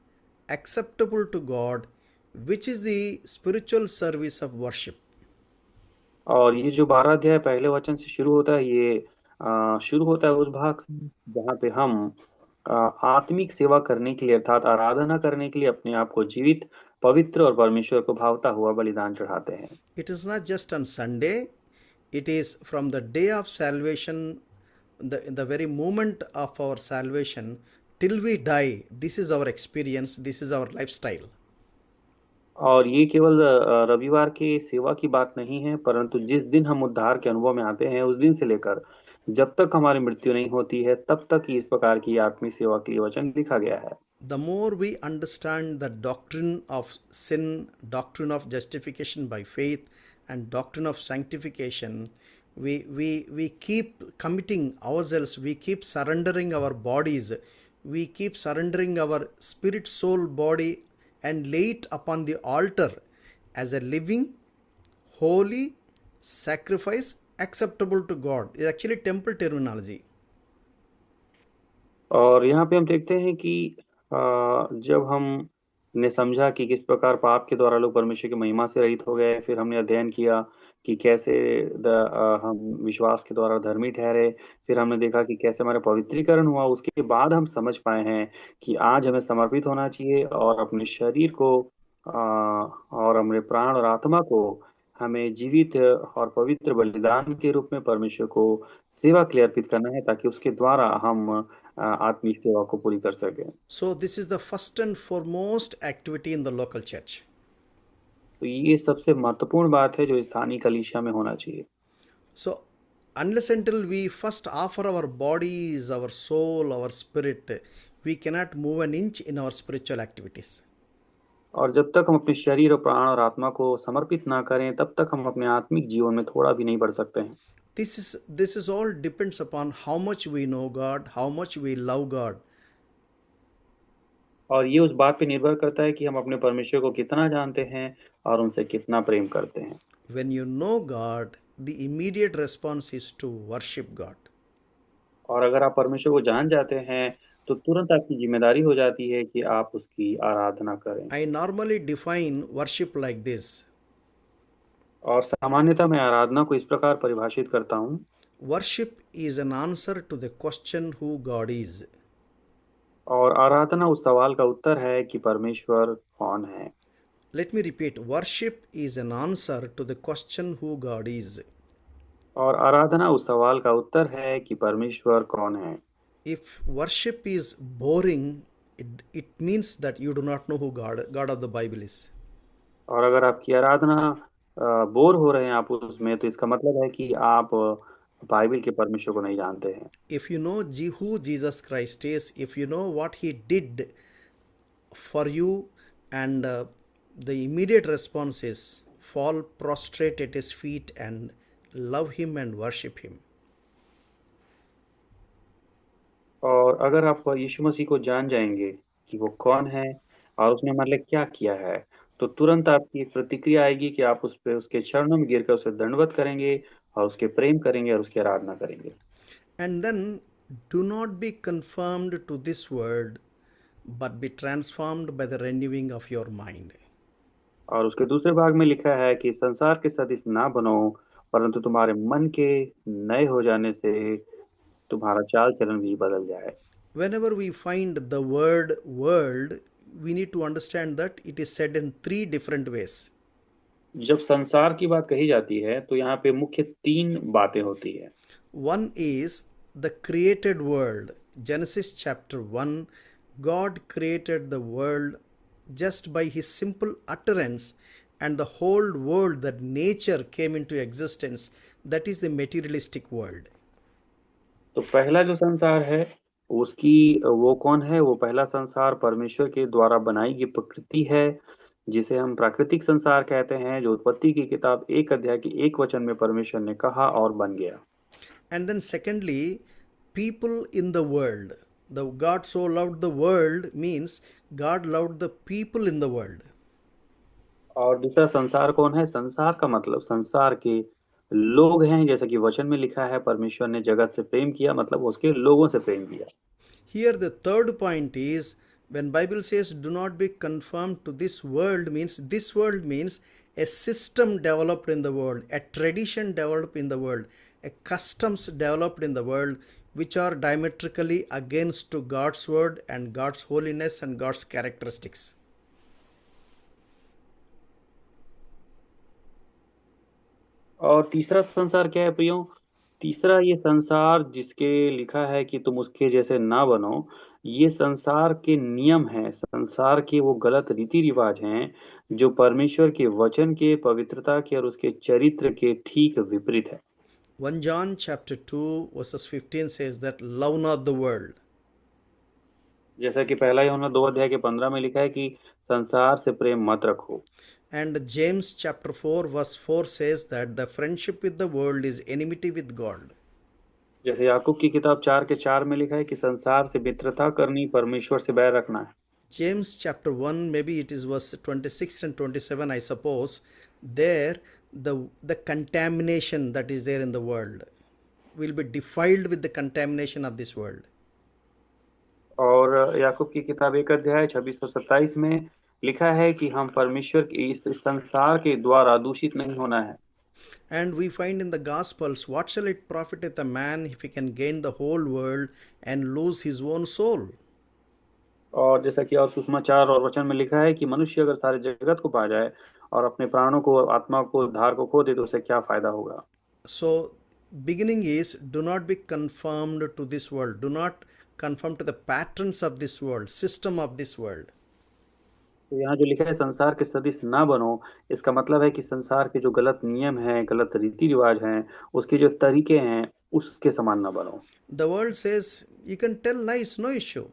acceptable to God, which is the spiritual service of worship. और ये जो 12 अध्याय पहले वचन से शुरू होता है, ये शुरू होता है उस भाग से जहाँ पे हम आत्मिक सेवा करने के लिए अर्थात आराधना करने के लिए अपने आप को जीवित, पवित्र और परमेश्वर को भावता हुआ बलिदान चढ़ाते हैं। It is not just on Sunday, it is from the day of salvation, the very moment of our salvation till we die. This is our experience, this is our lifestyle. और ये केवल रविवार के सेवा की बात नहीं है, परंतु जिस दिन हम उद्धार के अनुभव में आते हैं उस दिन से लेकर जब तक हमारी मृत्यु नहीं होती है तब तक इस प्रकार की आत्मिक सेवा के लिए वचन लिखा गया है। The more we understand the doctrine of sin, doctrine of justification by faith, and doctrine of sanctification, we keep committing ourselves, we keep surrendering our bodies, we keep surrendering our spirit, soul, body, and lay it upon the altar as a living, holy sacrifice acceptable to God is actually temple terminology. और यहाँ पे हम देखते हैं कि जब हम ने समझा कि किस प्रकार पाप के द्वारा लोग परमेश्वर की महिमा से रहित हो गए, फिर हमने अध्ययन किया कि कैसे हम विश्वास के द्वारा धर्मी ठहरे, फिर हमने देखा कि कैसे हमारा पवित्रीकरण हुआ। उसके बाद हम समझ पाए हैं कि आज हमें समर्पित होना चाहिए और अपने शरीर को और अपने प्राण और आत्मा को हमें जीवित और पवित्र बलिदान के रूप में परमेश्वर को सेवा के लिए अर्पित करना है, ताकि उसके द्वारा हम आत्मिक सेवा को पूरी कर सके। So this is the first and foremost activity in the local church. तो ये सबसे महत्वपूर्ण बात है जो स्थानीय कलीसिया में होना चाहिए। So unless until we first offer our bodies, our soul, our spirit, we cannot move an inch in our spiritual activities. और जब तक हम अपने शरीर और प्राण और आत्मा को समर्पित ना करें, तब तक हम अपने आत्मिक जीवन में थोड़ा भी नहीं बढ़ सकते हैं। This is all depends upon how much we know God, how much we love God. और ये उस बात पे निर्भर करता है कि हम अपने परमेश्वर को कितना जानते हैं और उनसे कितना प्रेम करते हैं। When you know God, the immediate response is to worship God. और अगर आप परमेश्वर को जान जाते हैं, तो तुरंत आपकी जिम्मेदारी हो जाती है कि आप उसकी आराधना करें। I normally define worship like this. और सामान्यतः मैं आराधना को इस प्रकार परिभाषित करता हूँ। Worship is an answer to the question who God is. और आराधना उस सवाल का उत्तर है कि परमेश्वर कौन है। Let me repeat, worship is an answer to the question who God is. और आराधना उस सवाल का उत्तर है कि परमेश्वर कौन है। If worship is boring, it means that you do not know who God of the Bible is. और अगर आपकी आराधना बोर हो रहे हैं आप उसमें, तो इसका मतलब है कि आप बाइबल के परमेश्वर को नहीं जानते हैं। If you know who Jesus Christ is, if you know what he did for you, and the immediate response is fall prostrate at his feet and love him and worship him. और अगर आप यीशु मसीह को जान जाएंगे कि वो कौन है और उसने हमारे लिए क्या किया है, तो तुरंत आपकी एक प्रतिक्रिया आएगी कि आप उस पे उसके चरणों में गिरकर उसे दंडवत करेंगे और उसके प्रेम करेंगे और उसकी आराधना करेंगे। And then do not be conformed to this world, but be transformed by the renewing of your mind. और उसके दूसरे भाग में लिखा है कि संसार के सदृश ना बनो, परंतु तुम्हारे मन के नए हो जाने से तुम्हारा चाल चलन भी बदल जाए। Whenever we find the word world, we need to understand that it is said in three different ways. जब संसार की बात कही जाती है, तो यहाँ पे मुख्य 3 बातें होती है। One is the created world. Genesis chapter 1, God created the world just by his simple utterance, and the whole world, that nature came into existence. That is the materialistic world. तो पहला जो संसार है, उसकी वो कौन है? वो पहला संसार परमेश्वर के द्वारा बनाई गई प्रकृति है, जिसे हम प्राकृतिक संसार कहते हैं, जो उत्पत्ति की किताब 1 अध्याय के 1 वचन में परमेश्वर ने कहा और बन गया। And then secondly, people in the world. The God so loved the world means God loved the people in the world. और दूसरा संसार कौन है? संसार का मतलब संसार के लोग हैं, जैसा कि वचन में लिखा है, परमेश्वर ने जगत से प्रेम किया, मतलब उसके लोगों से प्रेम किया। Here the third point is, when Bible says do not be conformed to this world, means this world means a system developed in the world, a tradition developed in the world, a customs developed in the world, which are diametrically against to God's word and God's holiness and God's characteristics. और तीसरा संसार क्या है प्रियो? तीसरा ये संसार जिसके लिखा है कि तुम उसके जैसे ना बनो, ये संसार के नियम हैं, संसार के वो गलत रीति रिवाज हैं जो परमेश्वर के वचन के, पवित्रता के और उसके चरित्र के ठीक विपरीत है। 1 John chapter 2 verses 15 says that love not the world. जैसा कि पहला यूहन्ना 2 अध्याय के 15 में लिखा है कि संसार से प्रेम मत रखो। And James chapter 4 verse 4 says that the friendship with the world is enmity with God. जैसे याकूब की किताब 4 के 4 में लिखा है कि संसार से मित्रता करनी परमेश्वर से बैर रखना है। James chapter 1, maybe it is verse 26 and 27, I suppose. There the contamination that is there in the world. Will be defiled with the contamination of this world. और याकूब की किताब 1 अध्याय 26 और 27 में लिखा है कि हम परमेश्वर के इस संसार के द्वारा दूषित नहीं होना है। And we find in the Gospels, what shall it profiteth a man if he can gain the whole world and lose his own soul? और जैसा कि और सुसमाचार और वचन में लिखा है कि मनुष्य अगर सारे जगत को पा जाए और अपने प्राणों को, आत्मा को, धार को खो दे तो उसे क्या फायदा होगा। So, beginning is, do not be conformed to this world. Do not conform to the patterns of this world, system of this world. तो यहाँ जो लिखा है संसार के सदृश ना बनो, इसका मतलब है कि संसार के जो गलत नियम हैं, गलत रीति रिवाज हैं, उसके जो तरीके हैं, उसके समान ना बनो। The world says you can tell lies, no issue.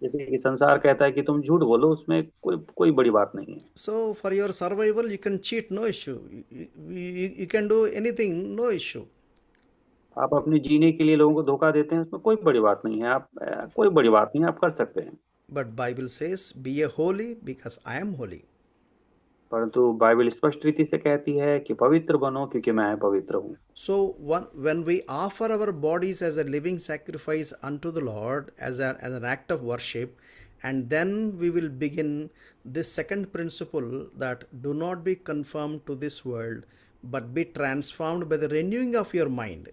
जैसे कि संसार कहता है कि तुम झूठ बोलो, उसमें कोई बड़ी बात नहीं है। So for your survival, you can cheat, no issue. You can do anything, no issue. आप अपने जीने के लिए लोगों को धोखा देते हैं, उसमें कोई बड़ी बात नहीं है। आप कोई बड़ी बात नहीं है, आप कर सकते हैं। But Bible says, be ye holy because I am holy. परंतु बाइबल स्पष्ट रीति से कहती है कि पवित्र बनो क्योंकि मैं पवित्र हूँ। So when we offer our bodies as a living sacrifice unto the Lord as an act of worship, and then we will begin this second principle, that do not be conformed to this world, but be transformed by the renewing of your mind.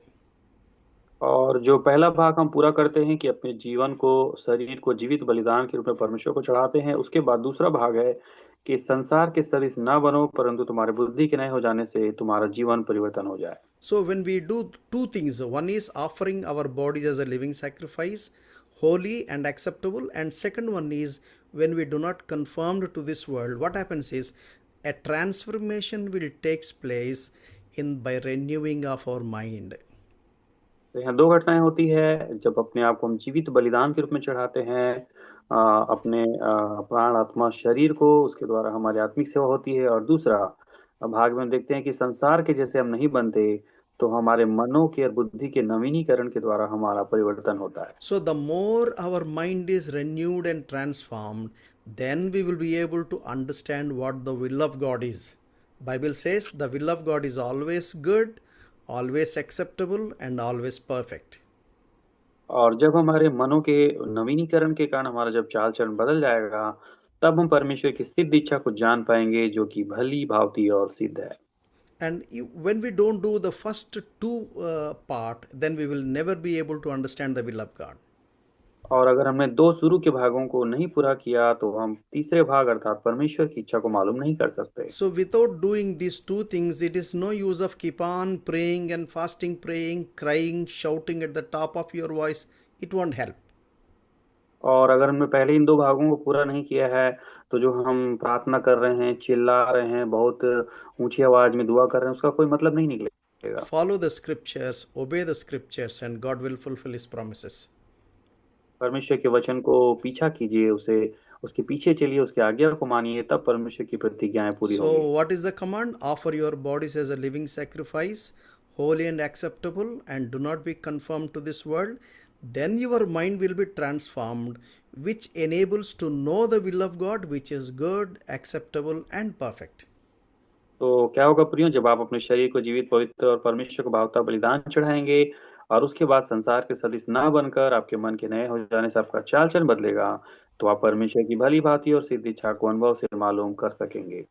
और जो पहला भाग हम पूरा करते हैं कि अपने जीवन को, शरीर को जीवित बलिदान के रूप में परमेश्वर को चढ़ाते हैं, उसके बाद दूसरा भाग है कि संसार के सदृश ना बनो, परंतु तुम्हारे बुद्धि के नए हो जाने से तुम्हारा जीवन परिवर्तन हो जाए। So when we do two things, one is offering our bodies as a living sacrifice, holy and acceptable, and second one is when we do not conform to this world, what happens is a transformation will takes place in by renewing of our mind. तो यहाँ दो घटनाएं होती है, जब अपने आप को हम जीवित बलिदान के रूप में चढ़ाते हैं, अपने प्राण, आत्मा, शरीर को, उसके द्वारा हमारी आत्मिक सेवा होती है। और दूसरा भाग में हम देखते हैं कि संसार के जैसे हम नहीं बनते, तो हमारे मनों के और बुद्धि के नवीनीकरण के द्वारा हमारा परिवर्तन होता है। So the more our mind is renewed and transformed, then we will be able to understand what the will of God is. Bible says the will of God is always good, always acceptable and always perfect. और जब हमारे मनों के नवीनीकरण के कारण हमारा जब चाल चलन बदल जाएगा, तब हम परमेश्वर की सिद्ध इच्छा को जान पाएंगे, जो कि भली, भावती और सिद्ध है। And when we don't do the first two part, then we will never be able to understand the will of God. और अगर हमने दो शुरू के भागों को नहीं पूरा किया, तो हम तीसरे भाग अर्थात परमेश्वर की इच्छा को मालूम नहीं कर सकते। So without doing these two things, it is no use of keep on praying and fasting, praying, crying, shouting at the top of your voice. It won't help. और अगर हमने पहले इन दो भागों को पूरा नहीं किया है, तो जो हम प्रार्थना कर रहे हैं, चिल्ला रहे हैं, बहुत ऊंची आवाज में दुआ कर रहे हैं, उसका कोई मतलब नहीं निकलेगा। Follow the scriptures, obey the scriptures, and God will fulfill His promises. परमेश्वर के वचन को पीछा कीजिए, उसके पीछे चलिए, उसकी आज्ञा को मानिए, तब परमेश्वर की प्रतिज्ञाएं पूरी So होंगी। what is the command? Offer your bodies as a living sacrifice, holy and acceptable, and do not be conformed to this world. Then your mind will be transformed, which enables to know the will of God, which is good, acceptable, and perfect. तो क्या होगा प्रियो, जब आप अपने शरीर को जीवित, पवित्र और परमेश्वर को भावता बलिदान चढ़ाएंगे, और उसके बाद संसार के सदृश ना बनकर आपके मन के नए हो जाने से आपका चाल चलन बदलेगा, तो आप परमेश्वर की भली भांति और सिद्ध इच्छा को अनुभव से मालूम कर सकेंगे।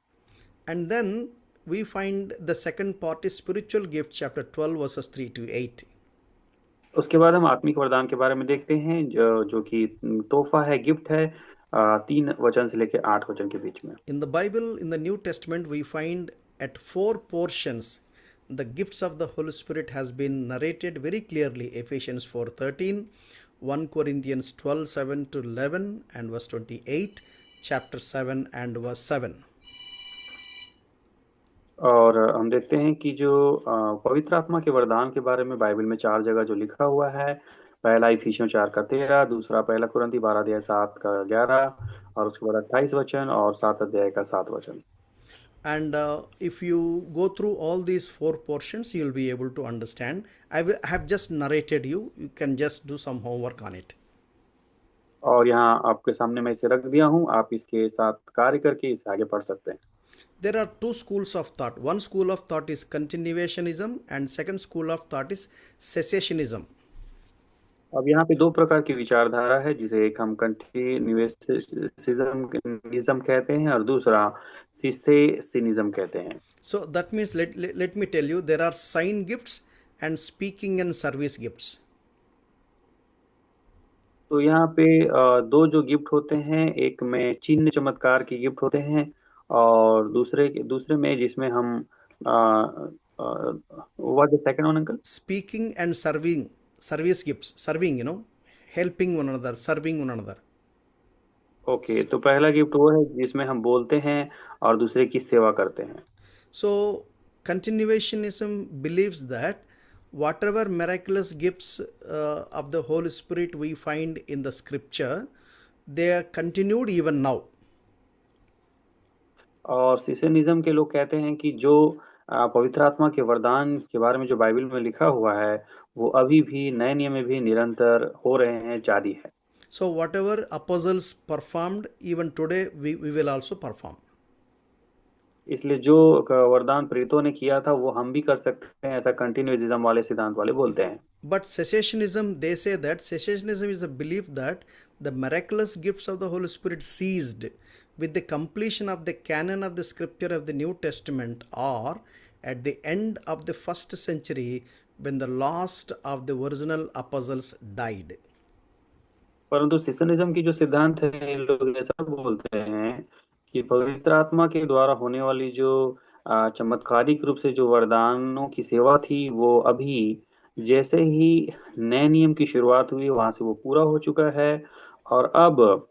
And then we find the second part is spiritual gift, chapter 12, verses 3 to 8. उसके बाद हम आत्मिक वरदान के बारे में देखते हैं, जो कि तोहफा है, गिफ्ट है, 3 वचन से लेकर 8 वचन के बीच में। In the Bible, in the New Testament, we find at 4 portions the gifts of the Holy Spirit has been narrated very clearly. Ephesians 4:13, 1 Corinthians 12:7 to 11 and verse 28, chapter 7 and verse 7. और हम देखते हैं कि जो पवित्र आत्मा के वरदान के बारे में बाइबल में 4 जगह जो लिखा हुआ है, पहला इफिसियों 4 का 13, दूसरा पहला कुरिन्थी 12 अध्याय 7 का 11, और उसके बाद 28 वचन और 7 अध्याय का 7 वचन। And if you go through all these 4 portions, you'll be able to understand. I have just narrated you. You can just do some homework on it. और यहाँ आपके सामने मैं इसे रख दिया हूँ, आप इसके साथ कार्य करके इसे आगे पढ़ सकते हैं। There are two schools of thought. One school of thought is continuationism and second school of thought is cessationism. अब यहाँ पे दो प्रकार की विचारधारा है, जिसे एक हम कंटिन्यूएशनिज्म कहते हैं और दूसरा सिस्टेसिनिज्म कहते हैं। So that means let me tell you, there are sign gifts and speaking and service gifts. तो यहाँ पे दो जो गिफ्ट होते हैं, एक में चिन्ह चमत्कार के गिफ्ट होते हैं और दूसरे में जिसमें हम what the second one uncle? Speaking and serving, service gifts, serving, helping one another, serving one another. Okay, तो पहला गिफ्ट वो है जिसमें हम बोलते हैं और दूसरे की सेवा करते हैं। So continuationism believes that whatever miraculous gifts of the Holy Spirit we find in the scripture, they are continued even now. और सिसेनिज्म के लोग कहते हैं कि जो पवित्र आत्मा के वरदान के बारे में जो बाइबल में लिखा हुआ है, वो अभी भी नए नियम में भी निरंतर हो रहे हैं, जारी है। So whatever apostles performed, even today we will also perform. इसलिए जो वरदान प्रेरितों ने किया था वो हम भी कर सकते हैं, ऐसा कंटिन्यूइज्म वाले सिद्धांत वाले बोलते हैं। But cessationism, they say that cessationism is a belief that the miraculous gifts of the Holy Spirit ceased with the completion of the canon of the scripture of the New Testament or at the end of the first century when the last of the original apostles died. परंतु सिसनिज्म की जो सिद्धांत है, ये लोग ऐसा बोलते हैं कि पवित्र आत्मा के द्वारा होने वाली जो चमत्कारिक रूप से जो वरदानों की सेवा थी, वो अभी जैसे ही नए नियम की शुरुआत हुई वहां से वो पूरा हो चुका है और अब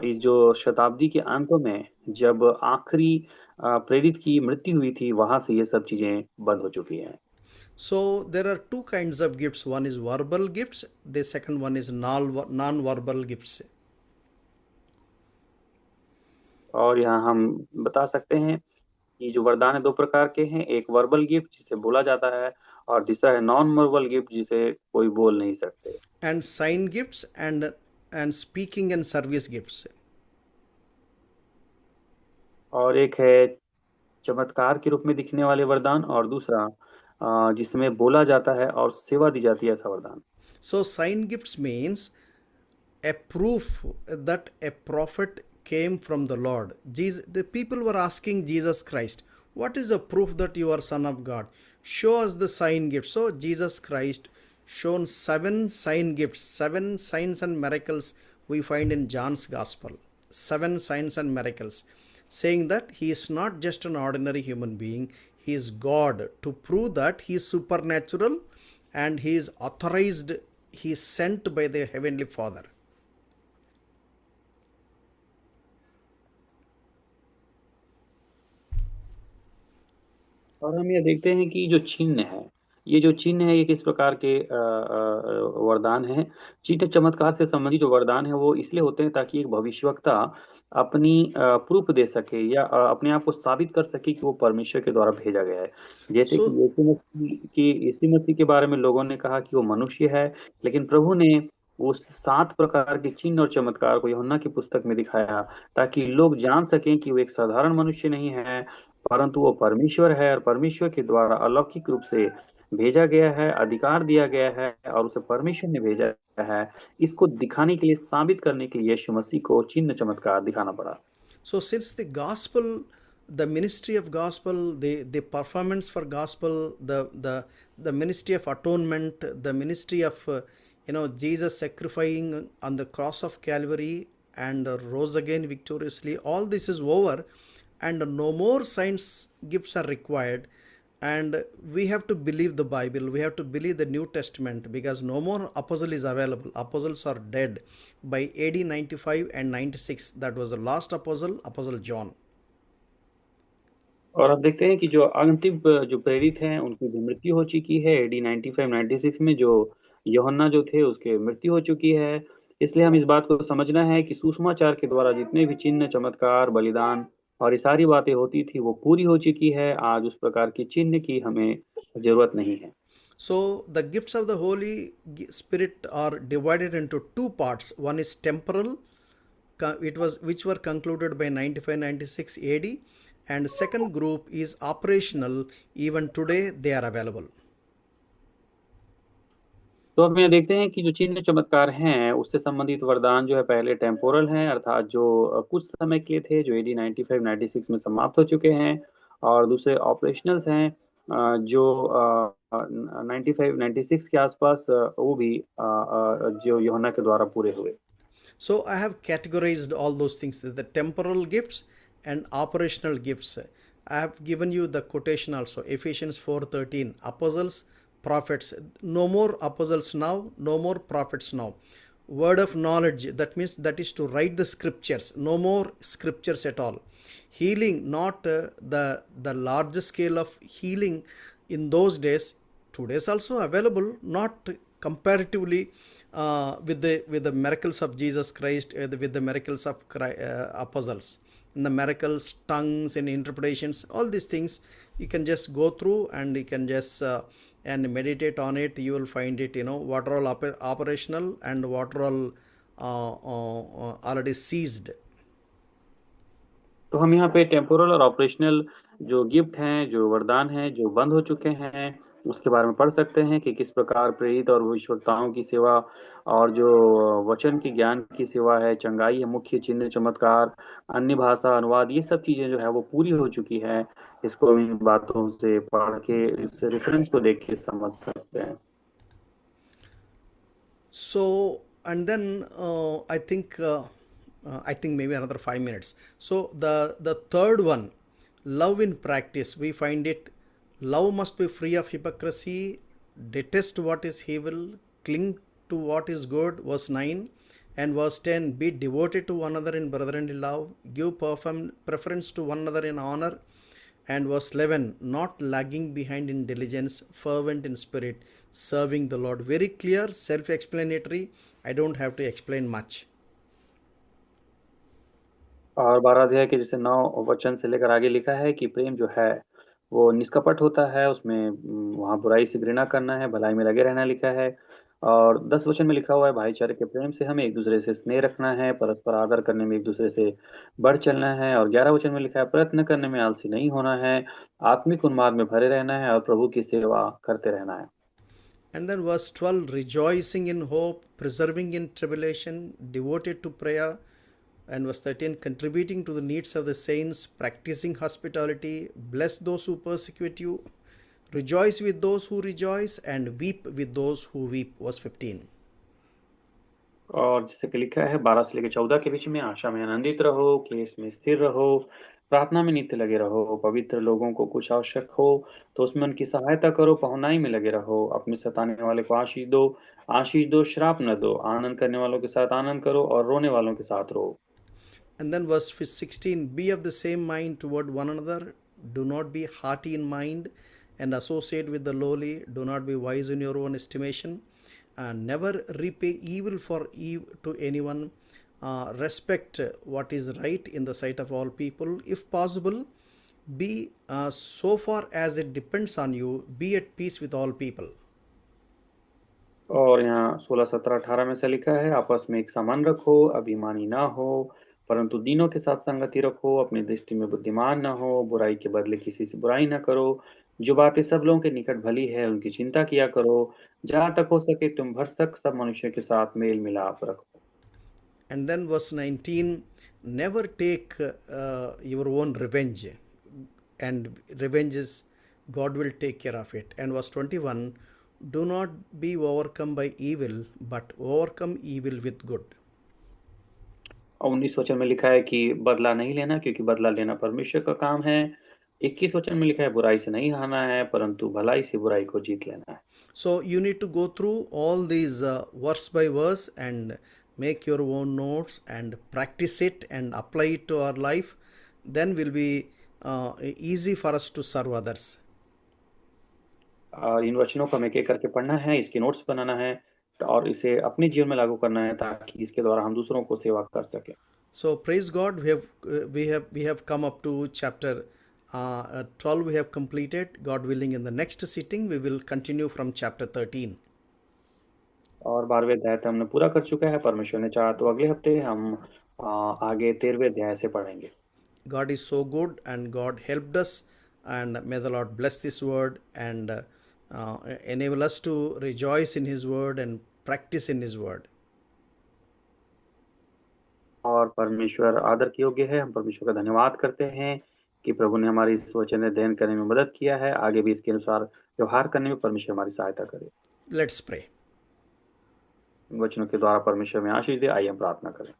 इस जो शताब्दी के अंतों में जब आखिरी प्रेरित की मृत्यु हुई थी, वहां से ये सब चीजें बंद हो चुकी हैं। So there are two kinds of gifts. One is verbal gifts. The second one is non-verbal gifts. और यहाँ हम बता सकते हैं कि जो वरदान है दो प्रकार के हैं, एक वर्बल गिफ्ट जिसे बोला जाता है और दूसरा है नॉन वर्बल गिफ्ट जिसे कोई बोल नहीं सकते। And sign gifts and speaking and service gifts. और एक है चमत्कार के रूप में दिखने वाले वरदान और दूसरा जिसमें बोला जाता है और सेवा दी जाती है, ऐसा वरदान। So sign gifts means a proof that a prophet came from the Lord. The people were asking Jesus Christ, what is the proof that you are Son of God? Show us the sign gift. So Jesus Christ shown 7 sign gifts, 7 signs and miracles we find in John's Gospel. 7 signs and miracles, saying that he is not just an ordinary human being, he is God, to prove that he is supernatural and he is authorized, he is sent by the Heavenly Father. और हम ये देखते हैं कि जो चिन्ह है, ये जो चिन्ह है, ये किस प्रकार के वरदान है। चिन्ह चमत्कार से संबंधित जो वरदान है वो इसलिए होते हैं ताकि एक भविष्यवक्ता अपनी प्रूफ दे सके या अपने आप को साबित कर सके कि वो परमेश्वर के द्वारा भेजा गया है। जैसे कि यीशु मसीह के बारे में लोगों ने कहा कि वो मनुष्य है, लेकिन प्रभु ने उस 7 प्रकार के चिन्ह और चमत्कार को यूहन्ना की पुस्तक में दिखाया ताकि लोग जान सकें कि वो एक साधारण मनुष्य नहीं है, परंतु वो परमेश्वर है और परमेश्वर के द्वारा अलौकिक रूप से भेजा गया है, अधिकार दिया गया है और उसे परमेश्वर ने भेजा है। इसको दिखाने के लिए, साबित करने के लिए यीशु मसीह को चिन्ह चमत्कार दिखाना पड़ा। So since the gospel, the ministry of gospel, the performance for gospel, the ministry of atonement, the ministry of Jesus sacrificing on the cross of Calvary and rose again victoriously, all this is over and no more signs gifts are required, and we have to believe the Bible, we have to believe the New Testament, because no more apostle is available. Apostles are dead by AD 95 and 96. That was the last apostle John. और अब देखते हैं कि जो अंतिम जो प्रेरित हैं उनकी भी मृत्यु हो चुकी है। AD 95-96 में जो यूहन्ना जो थे उसके मृत्यु हो चुकी है। इसलिए हम इस बात को समझना है कि सुसमाचार के द्वारा जितने भी चिन्ह चमत्कार बलिदान और ये सारी बातें होती थी वो पूरी हो चुकी है। आज उस प्रकार की चिन्ह की हमें जरूरत नहीं है। So the gifts of the Holy Spirit are divided into 2 parts. One is temporal, which were concluded by 95-96 AD, and second group is operational. Even today they are available. तो अब यहाँ देखते हैं कि जो चिन्ह चमत्कार हैं उससे संबंधित वरदान जो है पहले टेम्पोरल हैं, अर्थात जो कुछ समय के लिए थे, जो एडी 95 96 में समाप्त हो चुके हैं, और दूसरे ऑपरेशनल्स हैं जो 95 96 के आसपास वो भी जो यूहन्ना के द्वारा पूरे हुए। So I have categorized all those things, the temporal gifts and operational gifts. I have given you the quotation also, Ephesians 4:13, apostles, prophets. No more apostles now, no more prophets now. Word of knowledge, that means that is to write the scriptures. No more scriptures at all. Healing, not the large scale of healing in those days. Today's also available, not comparatively with the miracles of Jesus Christ, with the miracles of apostles, in the miracles, tongues, and interpretations, all these things you can just go through and you can just and meditate on it. You will find it, what are all operational and what are all already seized. तो हम यहाँ पे temporal और operational जो gift हैं, जो वरदान हैं, जो बंद हो चुके हैं, उसके बारे में पढ़ सकते हैं कि किस प्रकार प्रेरित और भविष्यवक्ताओं की सेवा और जो वचन की ज्ञान की सेवा है, चंगाई है, मुख्य चिन्ह चमत्कार, अन्य भाषा अनुवाद, ये सब चीजें जो है वो पूरी हो चुकी है। इसको हम इन बातों से पढ़ के, इस रेफरेंस को देख के समझ सकते हैं। So, and then I think maybe another 5 minutes. So the third one, love in practice, we find it. Love must be free of hypocrisy, detest what is evil, cling to what is good. Verse 9 and verse 10, be devoted to one another in brotherly love, give preference to one another in honor. And verse 11, not lagging behind in diligence, fervent in spirit, serving the Lord. Very clear, self explanatory. I don't have to explain much. और 12 अध्याय के जैसे 9 वचन से लेकर आगे लिखा है कि प्रेम जो है वो निष्कपट होता है, उसमें वहाँ बुराई से घृणा करना है, भलाई में लगे रहना लिखा है। और 10 वचन में लिखा हुआ है, भाईचारे के प्रेम से हमें एक दूसरे से स्नेह रखना है, परस्पर आदर करने में एक दूसरे से बढ़ चलना है। और 11 वचन में लिखा है, प्रयत्न करने में आलसी नहीं होना है, आत्मिक उन्माद में भरे रहना है और प्रभु की सेवा करते रहना है। And then verse 12, rejoicing in hope, persevering in tribulation, devoted to prayer. And verse 13, contributing to the needs of the saints, practicing hospitality, bless those who persecute you, rejoice with those who rejoice, and weep with those who weep. Verse 15. और जैसे कि लिखा है 12 से लेकर 14 के बीच में, आशा में आनंदित रहो, क्लेश में स्थिर रहो, प्रार्थना में नित्य लगे रहो, पवित्र लोगों को कुछ आवश्यक हो तो उसमें उनकी सहायता करो, पहुनाई में लगे रहो, अपने सताने वाले को आशीष दो, श्राप न दो, आनंद करने वालों के साथ आनंद करो और रोने वालों के साथ रो। And then verse 16, be of the same mind toward one another, do not be haughty in mind, and associate with the lowly, do not be wise in your own estimation, and never repay evil for evil to anyone. Respect what is right in the sight of all people. If possible, be so far as it depends on you, be at peace with all people. और यहाँ 16, 17, 18 में से लिखा है, आपस में एक समान रखो, अभिमानी ना हो, परंतु दीनों के साथ संगति रखो, अपनी दृष्टि में बुद्धिमान न हो, बुराई के बदले किसी से बुराई न करो, जो बातें सब लोगों के निकट भली है उनकी चिंता किया करो, जहाँ तक हो सके तुम भरसक सब मनुष्य के साथ मेल मिलाप रखो। And then verse 19, never take your own revenge, and revenge is God will take care of it. And verse 21, do not be overcome by evil, but overcome evil with good. और 19 वचन में लिखा है कि बदला नहीं लेना, क्योंकि बदला लेना परमेश्वर का काम है। 21 वचन में लिखा है, बुराई से नहीं हारना है, परंतु भलाई से बुराई को जीत लेना है। So you need to go through all these verse by verse and make your own notes and practice it and apply it to our life. Then will be easy for us to serve others. और इन वचनों को हमें एक करके पढ़ना है, इसके notes बनाना है और इसे अपने जीवन में लागू करना है, ताकि इसके द्वारा हम दूसरों को सेवा कर सकें। So praise God, we have come up to chapter 12. We have completed. God willing, in the next sitting we will continue from chapter 13. और 12वें अध्याय तक हमने पूरा कर चुका है। परमेश्वर ने चाहा तो अगले हफ्ते हम आगे 13वें अध्याय से पढ़ेंगे। God is so good and God helped us, and may the Lord bless this word and enable us to rejoice in His word and practice in His word. और परमेश्वर आदर के योग्य है। हम परमेश्वर का धन्यवाद करते हैं कि प्रभु ने हमारी इस वचन अध्ययन करने में मदद किया है। आगे भी इसके अनुसार व्यवहार करने में परमेश्वर हमारी सहायता करे। Let's pray. इन वचनों के द्वारा परमेश्वर में आशीष दे। आइए हम प्रार्थना करें।